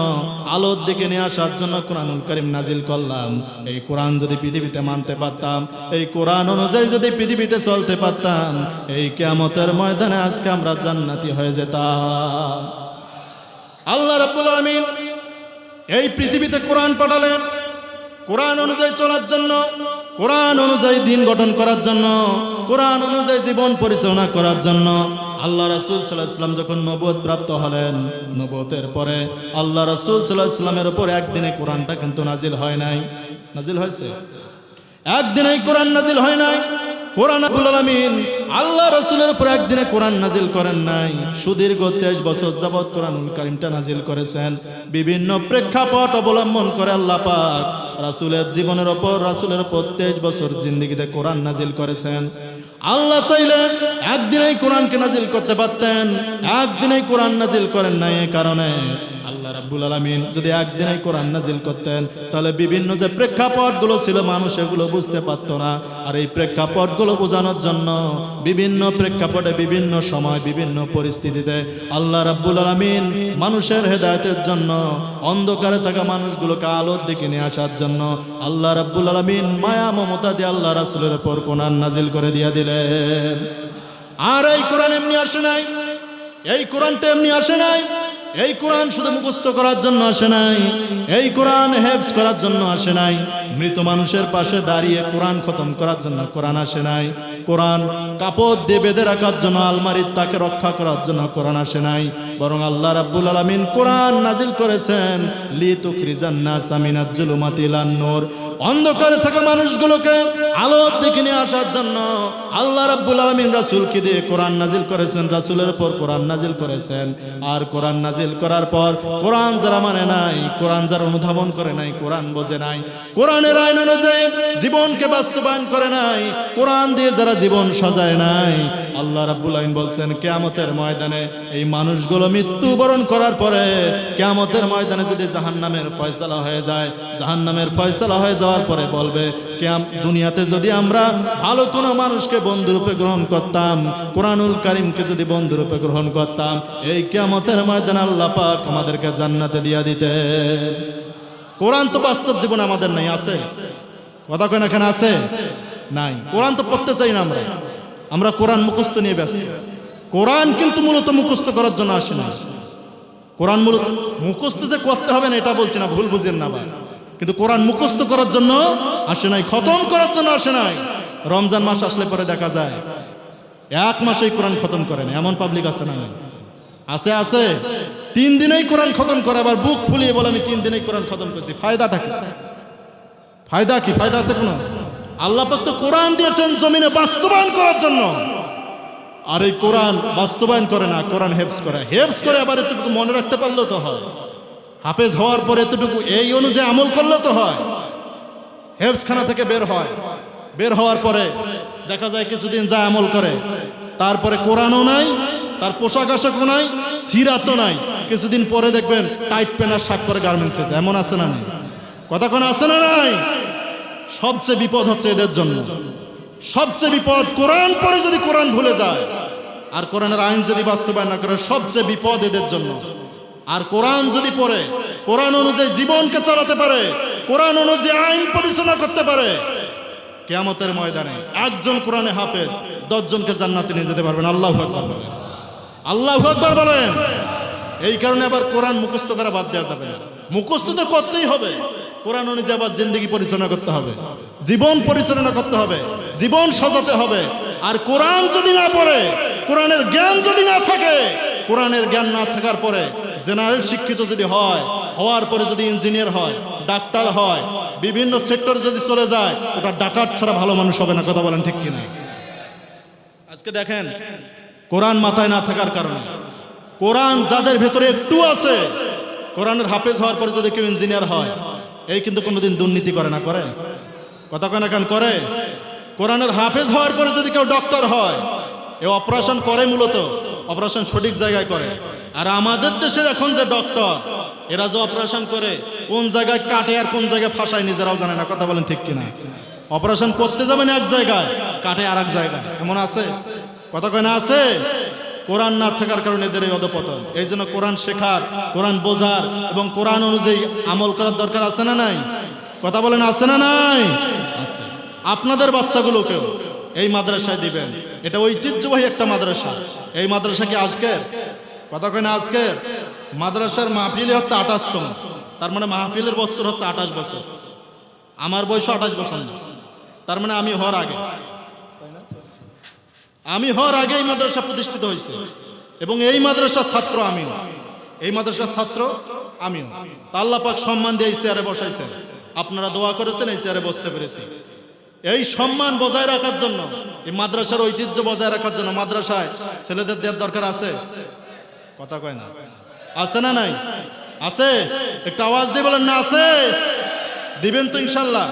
আলোর দিকে নিয়ে আসার জন্য কোরআনুল কারীম নাজিল করলাম। এই কোরআন যদি পৃথিবীতে মানতে পারতাম, এই কোরআন অনুযায়ী যদি পৃথিবীতে চলতে পারতাম, এই কিয়ামতের ময়দানে আজকে আমরা জান্নাতি হয়ে যেতাম। আল্লাহ রাব্বুল আলামিন এই পৃথিবীতে কোরআন পাঠালেন কোরআন অনুযায়ী চলার জন্য, কোরআন অনুযায়ী দিন গঠন করার জন্য, কোরআন অনুযায়ী জীবন পরিচালনা করার জন্য। আল্লাহ রাসূল সাল্লাল্লাহু আলাইহি ওয়াসাল্লাম যখন নবুয়ত প্রাপ্ত হলেন, নবুয়তের পরে আল্লাহ রাসূল সাল্লাল্লাহু আলাইহি ওয়াসাল্লামের উপর একদিনে কোরআনটা কিন্তু নাজিল হয় নাই। নাজিল হয়েছে একদিনেই, কোরআন নাজিল হয় নাই। কোরআন রাব্বুল আলামিন আল্লাহ রাসূলের উপর একদিনে কোরআন নাজিল করেন নাই, সুদীর্ঘ 23 বছর যাবত কোরআনুল কারীমটা নাজিল করেছেন। বিভিন্ন প্রেক্ষাপট অবলম্বন করে আল্লাহ পাক রাসূলের জীবনের উপর, রাসূলের উপর 23 বছর জিন্দেগিতে কোরআন নাজিল করেছেন। আল্লাহ চাইলে একদিনেই কোরআনকে নাজিল করতে পারতেন, একদিনেই কোরআন নাজিল করেন নাই। এই কারণে আল্লাহ রাব্বুল আলামিন যদি একদিনেই কোরআন নাজিল করতেন, তাহলে বিভিন্ন যে প্রেক্ষাপটগুলো ছিল মানুষ এগুলো বুঝতে পারত না। আর এই প্রেক্ষাপটগুলো বোঝানোর জন্য বিভিন্ন প্রেক্ষাপটে, বিভিন্ন সময়, বিভিন্ন পরিস্থিতিতে আল্লাহ রাব্বুল আলামিন মানুষের হেদায়েতের জন্য, অন্ধকারে থাকা মানুষগুলোকে আলোর দিকে নিয়ে আসার জন্য আল্লাহ রাব্বুল আলামিন মায়া মমতা দিয়ে আল্লাহ রাসূলের উপর কোরআন নাজিল করে দিয়ে দিলেন। আর এই কোরআন এমনি আসে নাই, এই কোরআনটা এমনি আসে নাই। এই কোরআন শুধু মুখস্থ করার জন্য আসে নাই, এই কোরআন হেফজ করার জন্য আসে নাই, মৃত মানুষের পাশে দাঁড়িয়ে কোরআন খতম করার জন্য কোরআন আসে নাই, কোরআন কাপড় দিয়ে বেঁধে রাখার জন্য, আলমারির তাকে রক্ষা করার জন্য কোরআন আসে নাই। বরং আল্লাহ রাব্বুল আলামিন কোরআন নাজিল করেছেন লিতুখরিজান নাসা মিনাজ জুলুমাতি ইলান নূর, অন্ধকারে থাকা মানুষগুলোকে আলোর দিকে নিয়ে আসার জন্য আল্লাহ রাব্বুল আলামিন রাসূলকে দিয়ে কোরআন নাজিল করেছেন, রাসূলের উপর কোরআন নাজিল করেছেন। আর কোরআন নাজিল করার পর কোরআন যারা মানে নাই, কোরআন যারা অনুধাবন করে নাই, কোরআন বোঝে নাই, কোরআনের আইন অনুযায়ী জীবনকে বাস্তবায়ন করে নাই, কোরআন দিয়ে যারা জীবন সাজায় নাই, আল্লাহ রাব্বুল আলামিন বলছেন কিয়ামতের ময়দানে এই মানুষগুলো মৃত্যুবরণ করার পরে কিয়ামতের ময়দানে যদি জাহান্নামের ফয়সালা হয়ে যায়, জাহান্নামের ফয়সালা হয়ে যাওয়ার পরে বলবে দুনিয়াতে যদি আমরা ভালো কোনো মানুষকে বন্ধুরূপে গ্রহণ করতাম, কোরআনুল কারীমকে যদি বন্ধুরূপে গ্রহণ করতাম, এই কিয়ামতের ময়দানে আল্লাহ পাক আমাদেরকে জান্নাতে দিয়া দিতে। কোরআন তো বাস্তব জীবনে আমাদের নাই, আছে? কথা কয় না, এখানে আছে? নাই। কোরআন তো পড়তে চাই না আমরা কোরআন মুখস্থ নিয়ে ব্যস্ত। কোরআন কিন্তু মূলত মুখস্থ করার জন্য আসে না। কোরআন মূলত মুখস্থ যে করতে হবে না এটা বলছি না, ভুল বুঝেন না ভাই। কিন্তু কোরআন মুখস্থ করার জন্য আসে নাই, খতম করার জন্য আসে নাই। রমজান মাস আসলে পরে দেখা যায় এক মাসেই কোরআন খতম করে না, এমন পাবলিক আছে না? আছে, আছে। 3 দিনেই কোরআন খতম করে, আবার বুক ফুলিয়ে বলে আমি 3 দিনেই কোরআন খতম করছি। ফায়দাটা কি? ফায়দা কি? ফায়দা আছে কোনো? আল্লাহ পাক তো কোরআন দিয়েছেন জমিনে বাস্তবায়ন করার জন্য, আর এই কোরআন বাস্তবায়ন করে না, কোরআন হেফজ করে। হেফজ করে আবার এতটুকু মনে রাখতে পারলেও তো হয়। হাফেজ হওয়ার পরে এতটুকু এই অনুযায়ী আমল করলেও তো হয়। হেফজখানা থেকে বের হয়, বের হওয়ার পরে দেখা যায় কিছুদিন যায় আমল করে, তারপরে কোরআনও নাই, তার পোশাক আশাকও নাই, সিরাতও নাই। কিছুদিন পরে দেখবেন টাইট প্যান্ট আর শার্ট পরে গার্মেন্টসে যায়। এমন আছে না নাই? কথা কোন আছে না নাই? সবচেয়ে বিপদ হচ্ছে এদের জন্য, সবচেয়ে বিপদ কোরআন পরে যদি কোরআন ভুলে যায় আর কোরআনের আইন যদি বাস্তবায়ন না করে, সবচেয়ে বিপদ এদের জন্য। আর কোরআন যদি পড়ে, কোরআন অনুযায়ী জীবনকে চালাতে পারে, কোরআন অনুযায়ী আইন পরিচালনা করতে পারে, কিয়ামতের ময়দানে একজন কোরআনে হাফেজ 10 জনকে জান্নাতে নিয়ে যেতে পারবেন। আল্লাহু আকবার বলেন, আল্লাহু আকবার বলেন। এই কারণে আবার কোরআন মুখস্থ করা বাদ দেওয়া যাবে না, মুখস্থ তো করতেই হবে। কোরআন অনুযায়ী আবার জিন্দেগি পরিচালনা করতে হবে, জীবন পরিচালনা করতে হবে, জীবন সাজাতে হবে। আর কোরআন যদি না পড়ে, কোরআনের জ্ঞান যদি না থাকে, কোরআনের জ্ঞান না থাকার পরে জেনারেল শিক্ষিত যদি হয়, হওয়ার পরে যদি ইঞ্জিনিয়ার হয়, ডাক্তার হয়, বিভিন্ন সেক্টরে যদি চলে যায়, ওটা ডাকাত ছাড়া ভালো মানুষ হবে না। কথা বলেন ঠিক কিনা? আজকে দেখেন কোরআন মাথায় না থাকার কারণে, কোরআন যাদের ভেতরে একটু আছে, কোরআনের হাফেজ হওয়ার পরে যদি কেউ ইঞ্জিনিয়ার হয়, এই কিন্তু কোনোদিন দুর্নীতি করে না, করে? কথা কয় না কেন? করে। কোরআনের হাফেজ হওয়ার পরে যদি কেউ ডক্টর হয়, এ অপারেশন করে, মূলত অপারেশন সঠিক জায়গায় করে। আর আমাদের দেশের এখন যে ডক্টর, এরা যে অপারেশন করে কোন জায়গায় কাটে আর কোন জায়গায় ফাঁসায় নিজেরাও জানে না। কথা বলেন ঠিক কিনা? অপারেশন করতে যাবেন এক জায়গায়, কাটে আর এক জায়গায়। এমন আছে? কথা কয় না? আছে। কোরআন না থাকার কারণে এদের এই অধপতন। এই জন্য কোরআন শেখার, কোরআন বোঝার এবং কোরআন অনুযায়ী আমল করার দরকার আছে না নাই? কথা বলেন আছে না নাই? আছে। আপনাদের বাচ্চাগুলোকেও এই মাদ্রাসায় দিবেন, এটা ঐতিহ্যবাহী একটা মাদ্রাসা। এই মাদ্রাসা কি আজকের? কথা কয় না আজকের? মাদ্রাসার মাহফিলে হচ্ছে 28তম, তার মানে মাহফিলের বছর হচ্ছে 28 বছর। আমার বয়স 28 বছর না, তার মানে আমি হওয়ার আগে, আমি হওয়ার আগে এই মাদ্রাসা প্রতিষ্ঠিত হয়েছে। এবং এই মাদ্রাসার ছাত্র আমিও, এই মাদ্রাসার ছাত্র আমিও। তা আল্লাহ পাক সম্মান দিয়ে এই চেয়ারে বসাইছেন, আপনারা দোয়া করেছেন, এই চেয়ারে বসতে পেরেছি। এই সম্মান বজায় রাখার জন্য, এই মাদ্রাসার ঐতিহ্য বজায় রাখার জন্য মাদ্রাসায় ছেলেদের দেওয়ার দরকার আছে? কথা কয় না? আছে না নাই? আছে। একটু আওয়াজ দিয়ে বলেন না আছে? দিবেন তো ইনশাল্লাহ?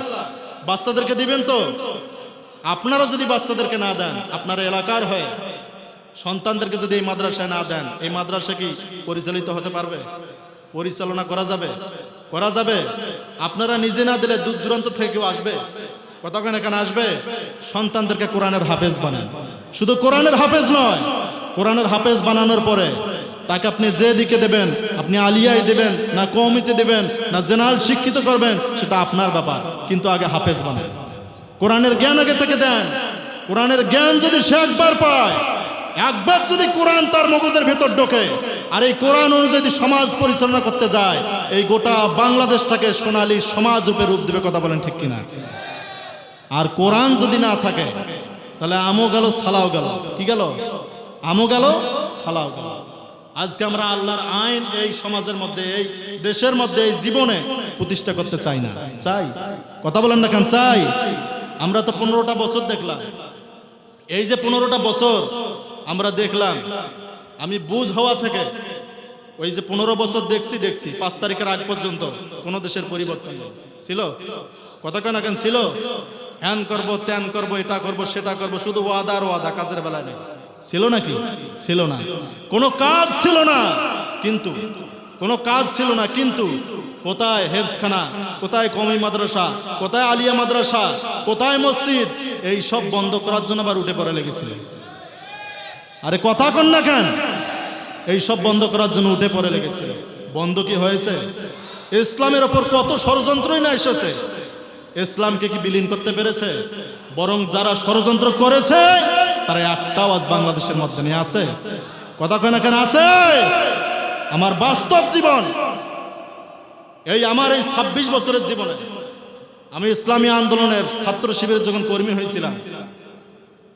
বাচ্চাদেরকে দিবেন তো? আপনারা যদি বাচ্চাদেরকে না দেন, আপনার এলাকার হয়ে সন্তানদেরকে যদি এই মাদ্রাসায় না দেন, এই মাদ্রাসা কি পরিচালিত হতে পারবে? পরিচালনা করা যাবে? করা যাবে। আপনারা নিজে না দিলে দূর দূরান্ত থেকে কেউ আসবে। কতক্ষণ এখানে আসবে? সন্তানদেরকে কোরআনের হাফেজ বানান। শুধু কোরআনের হাফেজ নয়, কোরআনের হাফেজ বানানোর পরে তাকে আপনি যে দিকে দেবেন, আপনি আলিয়ায় দেবেন না কওমিতে দেবেন না জেনারেল শিক্ষিত করবেন, সেটা আপনার ব্যাপার, কিন্তু আগে হাফেজ বানান। কোরআনের জ্ঞান আগে থেকে দেন। কোরআনের জ্ঞান যদি সে একবার পায়, একবার যদি কোরআন তার মগজের ভেতর ঢোকে, আর এই কোরআন অনুযায়ী সমাজ পরিচালনা করতে যায়, এই গোটা বাংলাদেশটাকে সোনালী সমাজ রূপে রূপ দেবে। কথা বলেন ঠিক কিনা? আর কোরআন যদি না থাকে, তাহলে আমও গেল সালাও গেল। কি গেল? আমও গেল সালাও গেল। আজকে আমরা আল্লাহর আইন এই সমাজের মধ্যে, এই দেশের মধ্যে, এই জীবনে প্রতিষ্ঠা করতে চাই না? চাই। কথা বলেন না কেন? চাই। আমরা তো 15টা বছর দেখলাম। এই যে 15টা বছর আমরা দেখলাম, আমি বুঝ হওয়া থেকে ওই যে 15 বছর দেখছি 5 তারিখের আগ পর্যন্ত কোন দেশের পরিবর্তন ছিল? কথা কেন কেন ছিল? হ্যান করবো, ত্যান করবো, এটা করবো, সেটা করবো, শুধু ওয়াদা আর ওয়াদা, কাজের বেলা নেই। ছিল নাকি? ছিল না। কোনো কাজ ছিল না। কিন্তু কোনো কাজ ছিল না, কিন্তু কোথায় হেফজখানা, কোথায় কওমি মাদ্রাসা, কোথায় আলিয়া মাদ্রাসা, কোথায় মসজিদ, এই সব বন্ধ করার জন্য আবার উঠে পড়ে লেগেছিল। আরে কথা কন না কেন? এই সব বন্ধ করার জন্য উঠে পড়ে লেগেছিল। বন্ধ কি হয়েছে? ইসলামের ওপর কত ষড়যন্ত্রই না এসেছে। ইসলামকে কি বিলীন করতে পেরেছে? বরং যারা ষড়যন্ত্র করেছে তারা একটাও আজ বাংলাদেশের মধ্যে নিয়ে আছে। কথা কয় না কেন? আছে। আমার বাস্তব জীবন, এই আমার এই 26 বছরের জীবনে, আমি ইসলামী আন্দোলনের ছাত্র শিবিরের যখন কর্মী হয়েছিলাম,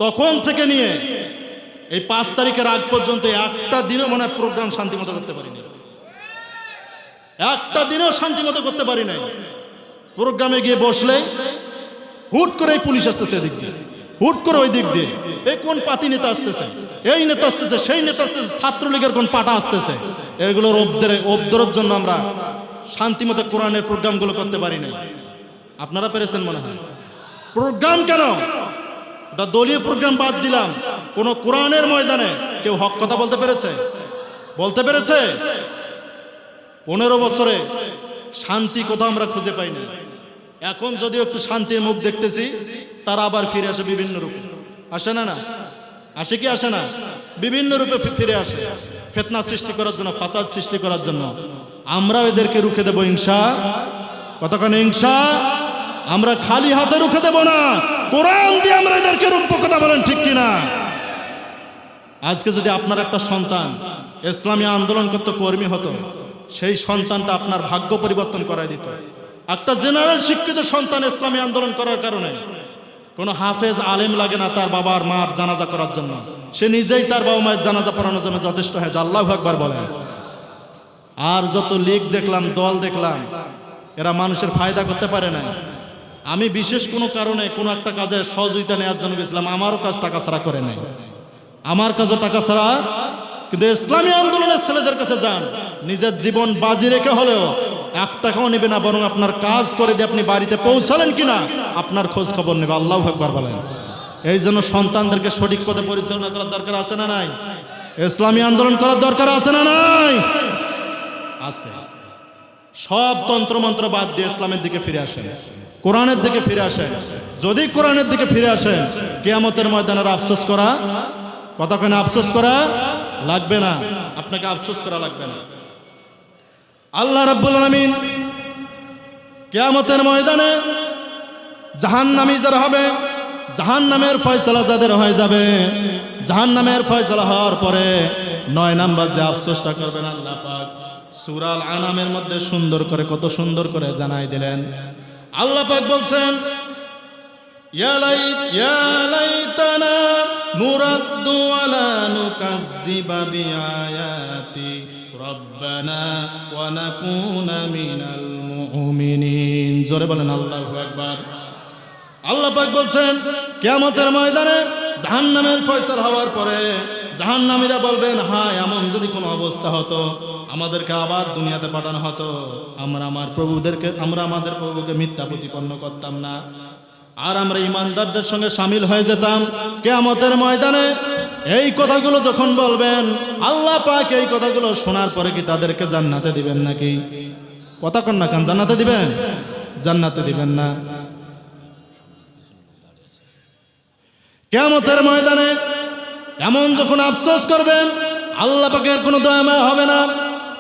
তখন থেকে নিয়ে এই 5 তারিখের আগ পর্যন্ত একটা দিনও মনে হয় প্রোগ্রাম শান্তিমতো করতে পারিনি। একটা দিনও শান্তিমতো করতে পারি নাই। প্রোগ্রামে গিয়ে বসলে হুট করে পুলিশ আসতেছে এদিক দিয়ে, হুট করে ওই দিক দিয়ে, এই কোন পাতি নেতা আসতেছে, এই নেতা আসতেছে, সেই নেতা আসতেছে, ছাত্রলীগের কোন পাটা আসতেছে। এগুলোর অবদরের জন্য আমরা শান্তিমতো কোরআনের প্রোগ্রামগুলো করতে পারি নাই। আপনারা পেরেছেন মনে হয়? প্রোগ্রাম কেন, ওটা দলীয় প্রোগ্রাম বাদ দিলাম, কোন কোরআনের ময়দানে কেউ হক কথা বলতে পেরেছে? বলতে পেরেছে? 15 বছরে শান্তি কোথাও আমরা খুঁজে পাই না। এখন যদিও একটু শান্তির মুখ দেখতেছি, তারা আবার ফিরে আসে বিভিন্ন রূপে। আসে না? না আসে কি? আসে না? বিভিন্ন রূপে ফিরে আসে, ফিতনা সৃষ্টি করার জন্য, ফাসাদ সৃষ্টি করার জন্য। আমরা এদেরকে রুখে দেব ইনশা। কতক্ষণ ইনশা? আমরা খালি হাতে রুখে দেব না, কোরআন দিয়ে আমরা এদেরকে রুখবো। কথা বলেন ঠিক কিনা? আজকে যদি আপনার একটা সন্তান ইসলামী আন্দোলন করতে কর্মী হতো, সেই সন্তানটা আপনার ভাগ্য পরিবর্তন করাই দিত। একটা জেনারেল শিক্ষিত সন্তান ইসলামী আন্দোলন করার কারণে কোনো হাফেজ আলেম লাগে না তার বাবার মার জানাজা করার জন্য, সে নিজেই তার বাবা মায়ের জানাজা পড়ানোর জন্য যথেষ্ট হয়। আল্লাহু আকবার বলেন। আর যত লীগ দেখলাম, দল দেখলাম, এরা মানুষের ফায়দা করতে পারে না। আমি বিশেষ কোনো কারণে কোনো একটা কাজে সহযোগিতা নেওয়ার জন্য গেছিলাম, আমারও কাজ টাকা ছাড়া করে নাই, আমার কাজও টাকা ছাড়া। কিন্তু ইসলামী আন্দোলনের ছেলেদের কাছে যান, নিজের জীবন বাজি রেখে হলেও 1 টাকাও নেবে না, বরং আপনার কাজ করে দিয়ে আপনি বাড়িতে পৌঁছালেন কিনা আপনার খোঁজ খবর নেবে। আল্লাহু আকবার বলেন। এই জন্য সন্তানদেরকে সঠিক পথে পরিচালনা করার দরকার আছে না নাই? ইসলামী আন্দোলন করার দরকার আছে না নাই? আছে। সব তন্ত্রমন্ত্র বাদ দিয়ে ইসলামের দিকে ফিরে আসেন, কোরআনের দিকে ফিরে আসেন। যদি কোরআনের দিকে ফিরে আসেন, কিয়ামতের ময়দানের আফসোস করা, কতক্ষণ আফসোস করা লাগবে না, আপনাকে আফসোস করা লাগবে না। আল্লাহ রাব্বুল আলামিন কিয়ামতের ময়দানে জাহান্নামী যারা হবে, জাহান্নামের ফয়সালা যাদের হয়ে যাবে, জাহান্নামের ফয়সালা হওয়ার পরে 9 নাম্বার যে আফসোসটা করবেন আল্লাহ পাক সূরা আল আনামের মধ্যে সুন্দর করে, কত সুন্দর করে জানাই দিলেন। আল্লাহ পাক বলছেন, ইয়া লাইতানা নুরাদ্দু ওয়ালা নুকাজ্জিবা বিআয়াতি রাব্বানা ওয়া নাকুনা মিনাল মুমিনিন। জোরে বলেন আল্লাহু আকবার। আল্লাহ পাক বলছেন, কিয়ামতের ময়দানে জাহান্নামের ফয়সালা হওয়ার পরে জাহান্নামীরা বলবেন, হায় এমন যদি কোনো অবস্থা হতো, আমাদেরকে আবার দুনিয়াতে পাঠানো হতো, আমরা আমাদের প্রভুকে মিথ্যা প্রতিপন্ন করতাম না, আর আমরা ইমানদারদের সঙ্গে শামিল হয়ে যেতাম। কিয়ামতের ময়দানে এই কথাগুলো যখন বলবেন, আল্লাহ পাক এই কথাগুলো শোনার পরে কি তাদেরকে জান্নাতে দিবেন নাকি? কথা কন না কেন? জান্নাতে দিবেন? জান্নাতে দিবেন না। কিয়ামতের ময়দানে এমন যখন আফসোস করবেন, আল্লাহ পাকের কোনো দয়া মায়া হবে না।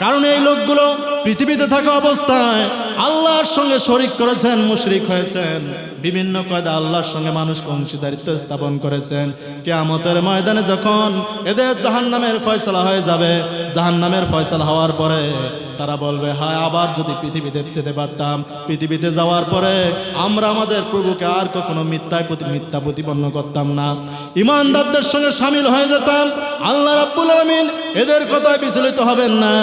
কারণ এই লোকগুলো পৃথিবীতে থাকা অবস্থায় আল্লাহর সঙ্গে শরীক করেছেন, মুশরিক হয়েছেন, বিভিন্ন কায়দা আল্লাহর সঙ্গে মানুষকে অংশীদারিত্ব স্থাপন করেছেন। কিয়ামতের ময়দানে যখন এদের জাহান্নামের ফয়সালা হয়ে যাবে, জাহান্নামের ফয়সালা হওয়ার পরে তারা বলবে, হায় আবার যদি পৃথিবীতে যেতে পারতাম, পৃথিবীতে যাওয়ার পরে আমরা আমাদের প্রভুকে আর কখনো মিথ্যা প্রতিপন্ন করতাম না, ঈমানদারদের সঙ্গে শামিল হয়ে যেতাম। আল্লাহ রাব্বুল আলামিন এদের কথায় বিচলিত হবেন না,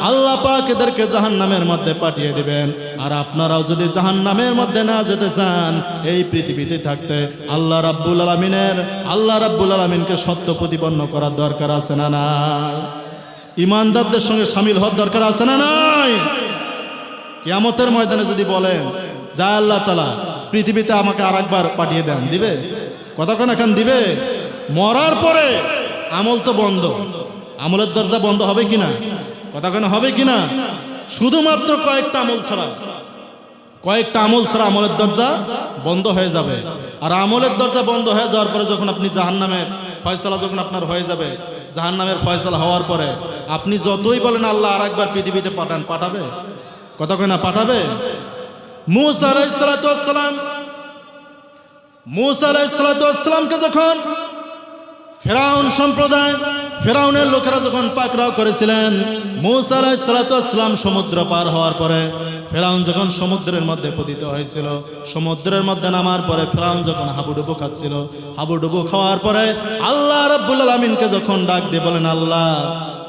আল্লাহ পাক এদেরকে জাহান্নামের মধ্যে পাঠিয়ে দিবেন। আর আপনারাও যদি জাহান্নামের মধ্যে না যেতে চান, এই পৃথিবীতে থাকতে আল্লাহ রাব্বুল আলামিনকে সত্য প্রতিপন্ন করার দরকার আছে না নাই? ঈমানদারদের সঙ্গে শামিল হওয়ার দরকার আছে না নাই? কিয়ামতের ময়দানে যদি বলেন, যা আল্লাহ তাআলা পৃথিবীতে আমাকে আরেকবার পাঠিয়ে দেন, দিবে? কতক্ষণ এখন দিবে? মরার পরে আমল তো বন্ধ, আমলের দরজা বন্ধ হবে কিনা? কতক্ষণ হবে কিনা? শুধুমাত্র কয়েকটা আমল ছাড়া আমলের দরজা বন্ধ হয়ে যাবে। আর আমলের দরজা বন্ধ হয়ে যাওয়ার পরে যখন আপনি জাহান্নামের ফয়সালা যখন আপনার হয়ে যাবে, জাহান্নামের ফয়সালা হওয়ার পরে আপনি যতই বলেন আল্লাহ আরেকবার পৃথিবীতে পাঠাবে? কতক্ষণ না পাঠাবে? মূসা আলাইহিস সালামকে যখন ফেরাউনের লোকেরা যখন পাকড়াও করেছিলেন, মূসা আলাইহিস সালাম সমুদ্র পার হওয়ার পরে ফেরাউন যখন সমুদ্রের মধ্যে পতিত হয়েছিল, সমুদ্রের মধ্যে নামার পরে ফেরাউন যখন হাবুডুবু খাচ্ছিল, হাবুডুবু খাওয়ার পরে আল্লাহ রাব্বুল আলামিনকে যখন ডাক দিয়ে বলেন, আল্লাহ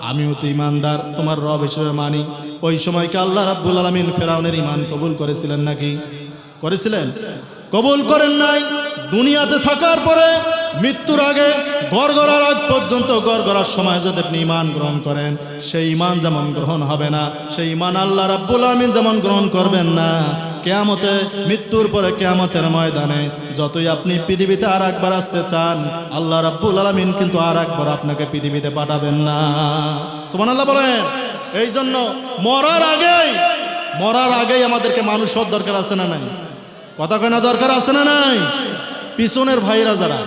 আমিও তো ঈমানদার, তোমার রব হিসেবে মানি, ওই সময়কে আল্লাহ রাব্বুল আলামিন ফেরাউনের ঈমান কবুল করেছিলেন নাকি? করেছিলেন? কবুল করেন নাই। দুনিয়াতে থাকার পরে মৃত্যুর আগে গড়গড়ার আগ পর্যন্ত গড়গড়ার সময় যদি আপনি ঈমান গ্রহণ করেন, সেই ঈমান যেমন গ্রহণ হবে না, সেই ঈমান আল্লাহ রাব্বুল আলামিন যেমন গ্রহণ করবেন না, কিয়ামতে মৃত্যুর পরে কিয়ামতের ময়দানে যতই আপনি পৃথিবীতে আর একবার আসতে চান, আল্লাহ রাব্বুল আলামিন কিন্তু আর একবার আপনাকে পৃথিবীতে পাঠাবেন না। সুবহানাল্লাহ বলেন। এই জন্য মরার আগেই আমাদেরকে মানুষ হওয়ার দরকার আছে না নাই? কথা কয় না, দরকার আছে না নাই? পিছনের ভাইরা যারা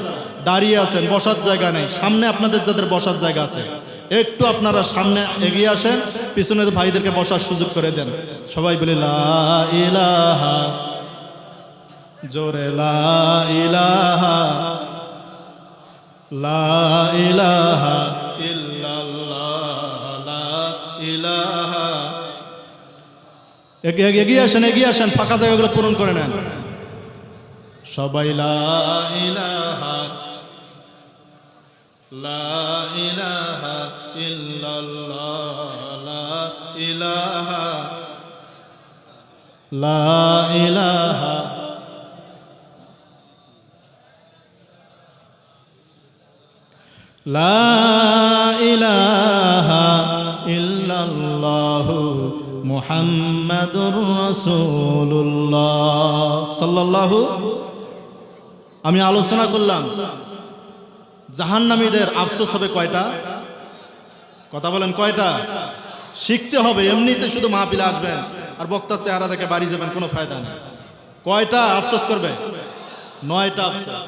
দাঁড়িয়ে আছেন, বসার জায়গা নেই, সামনে আপনাদের যাদের বসার জায়গা আছে, একটু আপনারা সামনে এগিয়ে আসেন, পিছনের ভাইদেরকে বসার সুযোগ করে দেন। সবাই বলে লা ইলাহা, জোরে লা ইলাহা, লা ইলাহা ইল্লাল্লাহ, লা ইলাহা। এগিয়ে আসেন, ফাঁকা জায়গাগুলো পূরণ করে নেন সবাই। লা ইলাহা, লা ইলাহা ইল্লাল্লাহ, লা ইলাহা, লা ইলাহা, লা ইলাহা ইল্লাল্লাহু মুহাম্মাদুর রাসূলুল্লাহ সাল্লাল্লাহু। আমি আলোচনা করলাম জাহান্নামীদের আফসোস হবে কয়টা? কথা বলেন, কয়টা? শিখতে হবে। এমনিতে শুধু মাহফিলে আসবেন আর বক্তা চেহারা দেখে বাড়ি যাবেন, কোনো ফায়দা নেই। কয়টা আফসোস করবে? 9টা আফসোস।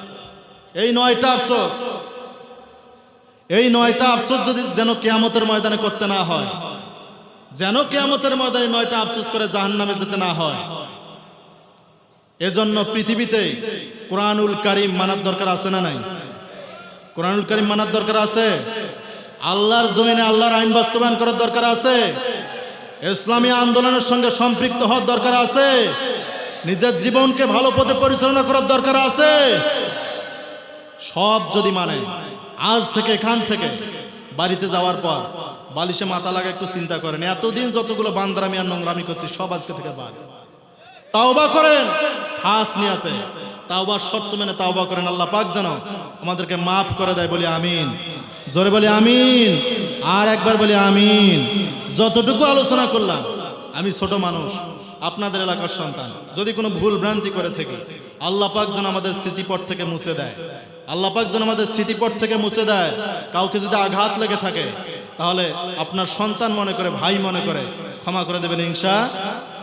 এই 9টা আফসোস, এই 9টা আফসোস যদি যেন কিয়ামতের ময়দানে করতে না হয়, যেন কিয়ামতের ময়দানে 9টা আফসোস করে জাহান্নামে যেতে না হয়, এজন্য পৃথিবীতে কোরআনুল কারীম মানার দরকার আছে না নাই? কোরআনুল কারীম মানার দরকার আছে। আল্লাহর জমিনে আল্লাহর আইন বাস্তবায়ন করার দরকার আছে। ইসলামী আন্দোলনের সঙ্গে সম্পৃক্ত হওয়ার দরকার আছে। নিজের জীবনকে ভালো পথে পরিচালনা করার দরকার আছে। সব যদি মানে, আজ থেকে এখান থেকে বাড়িতে যাওয়ার পর বালিশে মাথা লাগা একটু চিন্তা করেন, এতদিন যতগুলো বান্দারামি আর নোংরামি করছি সব আজকে থেকে বাদ। তাওবা করেন খাস নিয়াতে, তাওবার শর্ত মেনে তাওবা করেন। আল্লাহ পাক যেন আমাদেরকে মাফ করে দেয়। বলি আমিন, জোরে বলি আমিন, আর একবার বলি আমিন। যতটুকু আলোচনা করলাম, আমি ছোট মানুষ, আপনাদের এলাকার সন্তান, যদি কোনো ভুল ভ্রান্তি করে থাকি, আল্লাহ পাক যেন আমাদের স্মৃতিপট থেকে মুছে দেয়। আল্লাহ পাক যেন আমাদের স্মৃতিপট থেকে মুছে দেয়। কাউকে যদি আঘাত লেগে থাকে, তাহলে আপনার সন্তান মনে করে, ভাই মনে করে ক্ষমা করে দেবেন ইনশাআল্লাহ।